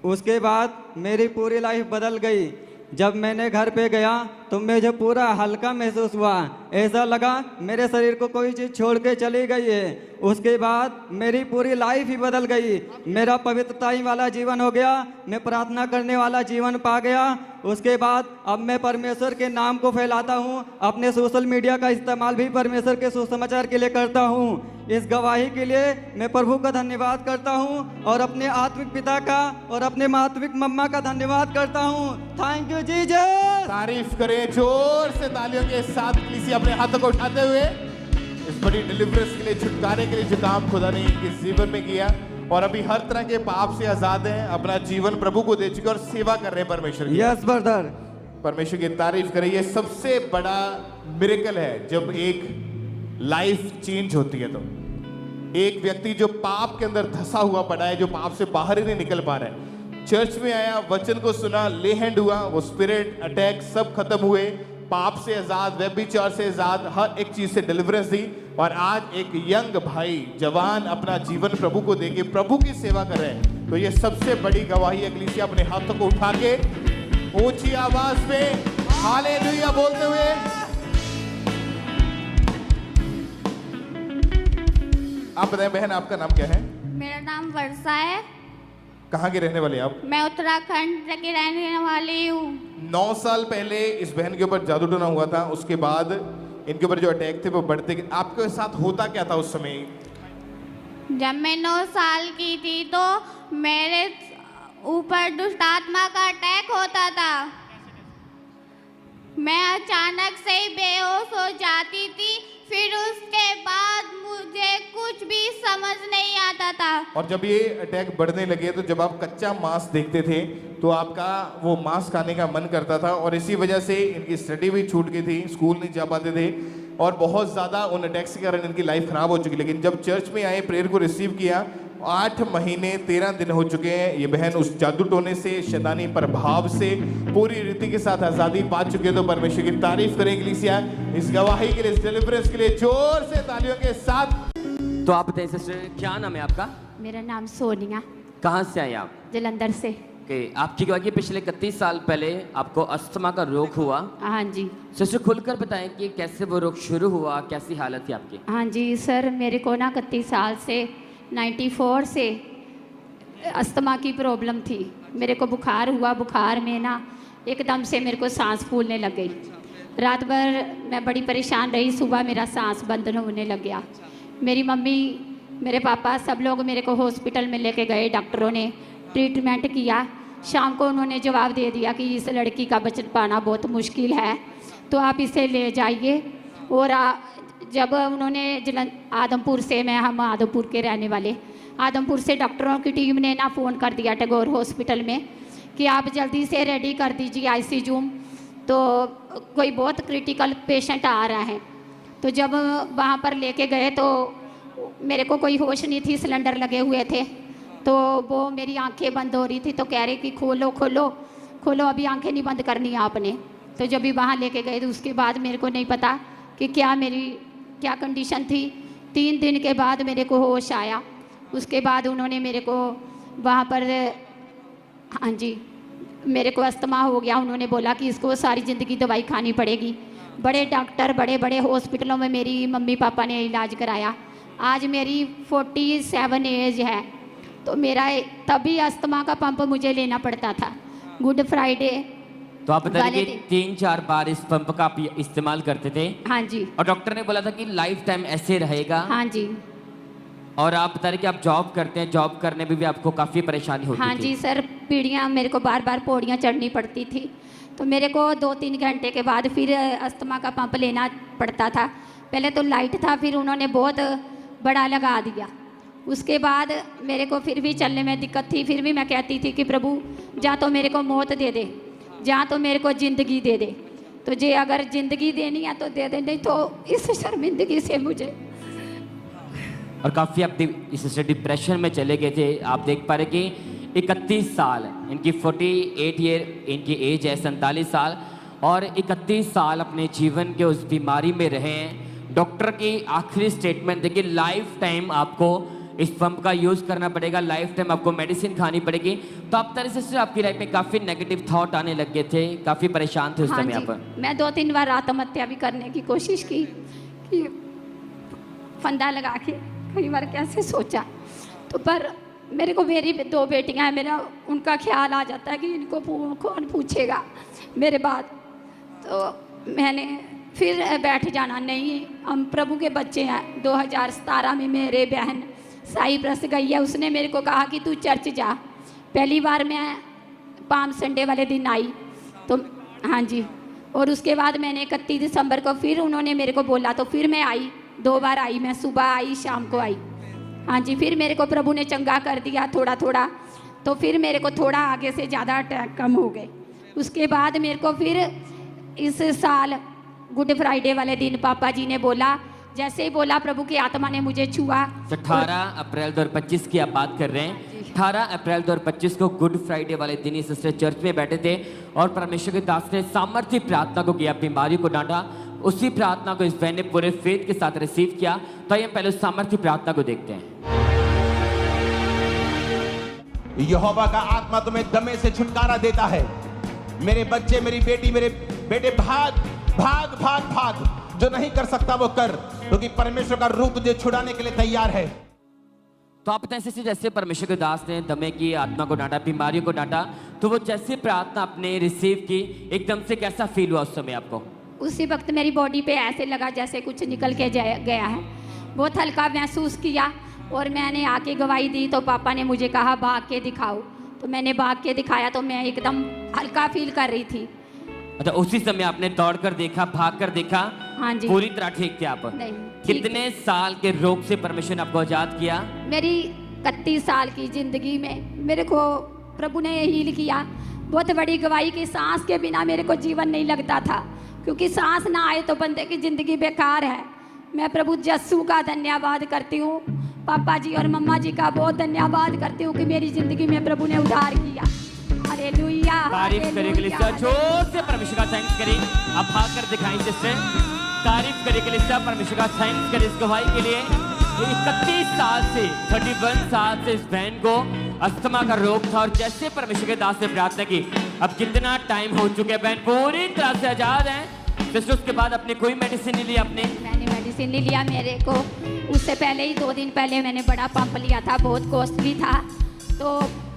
उसके बाद मेरी पूरी लाइफ बदल गई। जब मैंने घर पे गया तो मुझे पूरा हल्का महसूस हुआ, ऐसा लगा मेरे शरीर को कोई चीज़ छोड़ के चली गई है। उसके बाद मेरी पूरी लाइफ ही बदल गई। मेरा पवित्रताई वाला जीवन हो गया, मैं प्रार्थना करने वाला जीवन पा गया। उसके बाद अब मैं परमेश्वर के नाम को फैलाता हूँ, अपने सोशल मीडिया का इस्तेमाल भी परमेश्वर के सुसमाचार के लिए करता हूँ। इस गवाही के लिए मैं प्रभु का धन्यवाद करता हूँ और अपने आत्मिक पिता का और अपने मातृक मम्मा का धन्यवाद करता हूँ। Thank you Jesus. तारीफ करें जोर से तालियों के साथ किसी अपने हाथों को उठाते हुए। इस बड़ी डिलीवरेंस के लिए, छुटकारे के लिए जो काम खुदा ने इनके जीवन में किया और अभी हर तरह के पाप से आजाद हैं, अपना जीवन प्रभु को दे चुके और सेवा कर रहे हैं परमेश्वर की। Yes brother. परमेश्वर की तारीफ करें। ये सबसे बड़ा मिरेकल है जब एक लाइफ चेंज होती है। तो एक व्यक्ति जो पाप के अंदर धंसा हुआ पड़ा है, जो पाप से बाहर ही नहीं निकल पा रहा है, चर्च में आया, वचन को सुना, ले हैंड हुआ, वो स्पिरिट अटैक सब खत्म हुए, पाप से आजाद, व्यभिचार से आजाद, हर एक चीज से डिलीवरेंस दी और आज एक यंग भाई जवान अपना जीवन प्रभु को देके प्रभु की सेवा कर रहे हैं। तो ये सबसे बड़ी गवाही है। इग्लेसिया अपने हाथों को उठा के ऊंची आवाज में हालेलुया बोलते हुए। आप बताएं बहन, आपका नाम क्या है? मेरा नाम वर्षा है। कहाँ के रहने वाले आप? मैं उत्तराखंड की रहने वाली हूँ। 9 साल पहले इस बहन के ऊपर जादू टोना हुआ था, उसके बाद इनके ऊपर जो अटैक थे वो बढ़ते गए। आपके साथ होता क्या था उस समय? जब मैं 9 साल की थी तो मेरे ऊपर दुष्ट आत्मा का अटैक होता था। मैं अचानक से ही बेहोश हो जाती थी, फिर उसके बाद मुझे कुछ भी समझ नहीं आता था। और जब ये अटैक बढ़ने लगे तो जब आप कच्चा मांस देखते थे तो आपका वो मांस खाने का मन करता था और इसी वजह से इनकी स्टडी भी छूट गई थी, स्कूल नहीं जा पाते थे और बहुत ज़्यादा उन अटैक्स के कारण इनकी लाइफ खराब हो चुकी। लेकिन जब चर्च में आए, प्रेयर को रिसीव किया, 8 महीने 13 दिन हो चुके हैं, ये बहन उस जादू टोने से, शैतानी प्रभाव से पूरी रीति के साथ आज़ादी पा चुके हैं। तो परमेश्वर की तारीफ करें इग्लेसिया इस गवाही के लिए, इस डिलीवरेंस के लिए जोर से तालियों के साथ। तो आप बताइए सिस्टर, क्या नाम है आपका? मेरा नाम सोनिया, कहाँ से आए आप? जलंधर से। कि आपकी गवाही कि पिछले 31 साल पहले आपको अस्थमा का रोग हुआ। हाँ जी। सिस्टर खुलकर बताएं कि कैसे वो रोग शुरू हुआ, कैसी हालत थी आपकी? हाँ जी सर, मेरे को ना 31 साल से 94 से अस्थमा की प्रॉब्लम थी। मेरे को बुखार हुआ, बुखार में ना एकदम से मेरे को सांस फूलने लग गई। रात भर मैं बड़ी परेशान रही, सुबह मेरा सांस बंद होने लग गया। मेरी मम्मी, मेरे पापा, सब लोग मेरे को हॉस्पिटल में लेके गए। डॉक्टरों ने ट्रीटमेंट किया। शाम को उन्होंने जवाब दे दिया कि इस लड़की का बचन पाना बहुत मुश्किल है, तो आप इसे ले जाइए। और जब उन्होंने आदमपुर से, हम आदमपुर के रहने वाले, आदमपुर से डॉक्टरों की टीम ने ना फ़ोन कर दिया टैगोर हॉस्पिटल में कि आप जल्दी से रेडी कर दीजिए आईसीयू, तो कोई बहुत क्रिटिकल पेशेंट आ रहा है। तो जब वहाँ पर लेके गए तो मेरे को कोई होश नहीं थी, सिलेंडर लगे हुए थे। तो वो मेरी आंखें बंद हो रही थी, तो कह रहे कि खोलो खोलो खोलो, अभी आंखें नहीं बंद करनी आपने। तो जब भी वहाँ लेके गए तो उसके बाद मेरे को नहीं पता कि मेरी क्या कंडीशन थी। 3 दिन के बाद मेरे को होश आया। उसके बाद उन्होंने मेरे को वहाँ पर, हाँ जी, मेरे को अस्थमा हो गया। उन्होंने बोला कि इसको सारी ज़िंदगी दवाई खानी पड़ेगी। बड़े डॉक्टर, बड़े बड़े हॉस्पिटलों में मेरी मम्मी पापा ने इलाज कराया। आज मेरी 47 एज है, तो मेरा तभी अस्थमा का पंप मुझे लेना पड़ता था। गुड फ्राइडे तो आप बता रहे कि 3-4 बार इस पंप का आप इस्तेमाल करते थे? हाँ जी। और डॉक्टर ने बोला था कि लाइफ टाइम ऐसे रहेगा? हाँ जी। और आप बता रहे कि आप जॉब करते हैं, जॉब करने में भी आपको काफ़ी परेशानी होती थी? हाँ जी सर, पीढ़ियाँ, मेरे को बार बार पौड़ियाँ चढ़नी पड़ती थी। तो मेरे को 2-3 घंटे के बाद फिर अस्थमा का पंप लेना पड़ता था। पहले तो लाइट था, फिर उन्होंने बहुत बड़ा लगा दिया। उसके बाद मेरे को फिर भी चलने में दिक्कत थी। फिर भी मैं कहती थी कि प्रभु जा तो मेरे को मौत दे दे, जा तो मेरे को ज़िंदगी दे दे। तो जे अगर ज़िंदगी देनी है तो दे दे, नहीं तो इस शर्मिंदगी से मुझे। और काफ़ी आप इस डिप्रेशन में चले गए थे। आप देख पा रहे कि 31 साल, इनकी 48 ईयर इनकी एज है, 47 साल, और 31 साल अपने जीवन के उस बीमारी में रहे हैं। डॉक्टर की आखिरी स्टेटमेंट देखिए, लाइफ टाइम आपको इस पंप का यूज़ करना पड़ेगा, लाइफ टाइम आपको मेडिसिन खानी पड़ेगी। तो आप तरह से आपकी लाइफ में काफ़ी नेगेटिव थॉट आने लग गए थे, काफ़ी परेशान थे उस समय आप? मैं 2-3 बार आत्महत्या भी करने की कोशिश की कि फंदा लगा के, कई बार कैसे सोचा। तो पर मेरे को, मेरी 2 बेटियां हैं, मेरा उनका ख्याल आ जाता है कि इनको कौन पूछेगा मेरे बाद। तो मैंने फिर बैठ जाना, नहीं हम प्रभु के बच्चे हैं। 2017 में मेरे बहन साइप्रस गई है, उसने मेरे को कहा कि तू चर्च जा। पहली बार मैं पाम संडे वाले दिन आई, तो हाँ जी। और उसके बाद मैंने 31 दिसंबर को फिर उन्होंने मेरे को बोला, तो फिर मैं आई। 2 बार आई मैं, सुबह आई, शाम को आई। हाँ जी। फिर मेरे को प्रभु ने चंगा कर दिया थोड़ा थोड़ा। तो फिर मेरे को थोड़ा आगे से ज़्यादा अटैक कम हो गए। उसके बाद मेरे को फिर इस साल गुड फ्राइडे वाले दिन पापा जी ने बोला, जैसे ही बोला प्रभु की आत्मा ने मुझे छुआ। 18 अप्रैल 2025 की आप बात कर रहे हैं। 18 अप्रैल 2025 को गुड फ्राइडे वाले दिन ही सिस्टर चर्च में बैठे थे और परमेश्वर के दास ने सामर्थ्य प्रार्थना को किया, बीमारी को डांटा। उसी प्रार्थना को इस बहन ने पूरे फेथ के साथ रिसीव किया। तो आइए पहले उस सामर्थ्य प्रार्थना को देखते हैं। यहोवा का आत्मा तुम्हें दमे से छुटकारा देता है। मेरे बच्चे, मेरी बेटी, मेरे बेटे, भाग भाग भाग भाग। जो नहीं कर सकता वो कर, क्योंकि परमेश्वर का रूह तुझे छुड़ाने के लिए तैयार है। तो आप बताएं सिस्टर, जैसे परमेश्वर के दास ने दमे की आत्मा को डांटा, बीमारियों को डांटा, तो वो जैसे प्रार्थना आपने रिसीव की, एकदम से कैसा फील हुआ उस समय आपको? उसी वक्त मेरी बॉडी पे ऐसे लगा जैसे कुछ निकल के गया है। बहुत हल्का महसूस किया और मैंने आके गवाही दी। तो पापा ने मुझे कहा भाग के दिखाओ। तो मैंने भाग के दिखाया, तो मैं एकदम हल्का फील कर रही थी। अच्छा, उसी समय आपने दौड़ कर देखा, भाग कर देखा? हाँ जी। पूरी तरह ठीक थे आप? नहीं। कितने साल के रोग से परमेश्वर ने आपको आजाद किया? मेरी 31 साल की जिंदगी में मेरे को प्रभु ने हील किया। बहुत बड़ी गवाही की, सांस के बिना मेरे को जीवन नहीं लगता था, क्योंकि सांस ना आए तो बंदे की जिंदगी बेकार है। मैं प्रभु यस्सु का धन्यवाद करती हूँ, पापा जी और मम्मा जी का बहुत धन्यवाद करती हूँ कि मेरी जिंदगी में प्रभु ने उद्धार किया। हालेलुया। तारीफ करें के लिए जोर से परमेश्वर का थैंक्स करें। अब भाग कर दिखाएं सिस्टर, तारीफ करें के लिए परमेश्वर का थैंक्स करें इस गवाही के लिए। 31 साल से 31 साल से इस बहन को अस्थमा का रोग था और जैसे परमेश्वर के दास ने प्रार्थना की, अब कितना टाइम हो चुका है, बहन पूरी तरह से आजाद है। सिस्टर उसके बाद अपने कोई मेडिसिन नहीं लिया आपने? मैंने मेडिसिन नहीं लिया। मेरे को उससे पहले ही 2 दिन पहले मैंने बड़ा पंप लिया था, बहुत कॉस्टली था, तो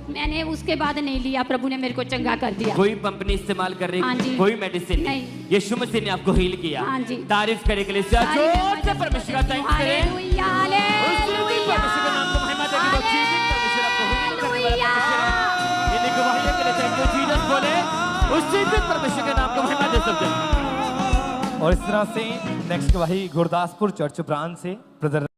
मैंने उसके बाद नहीं लिया। प्रभु ने मेरे को चंगा कर दिया। कोई पंप नहीं इस्तेमाल कर रही? हाँ जी। कोई मेडिसिन नहीं। यीशु मसीह ने आपको हील किया। हाँ जी। तारीफ करे के लिए जोर से परमेश्वर का थैंक्स करें। हालेलुया, हालेलुया, परमेश्वर का नाम को महिमा देगी। वो जीवित परमेश्वर आपको हील करने वाला परमेश्वर है। इन गवाहियों के लिए थैंक यू जीसस बोले, उस जीवित परमेश्वर के नाम को महिमा दे सकते हैं। और इस तरह से नेक्स्ट गवाही गुरदासपुर चर्च ब्रांच से ब्रदर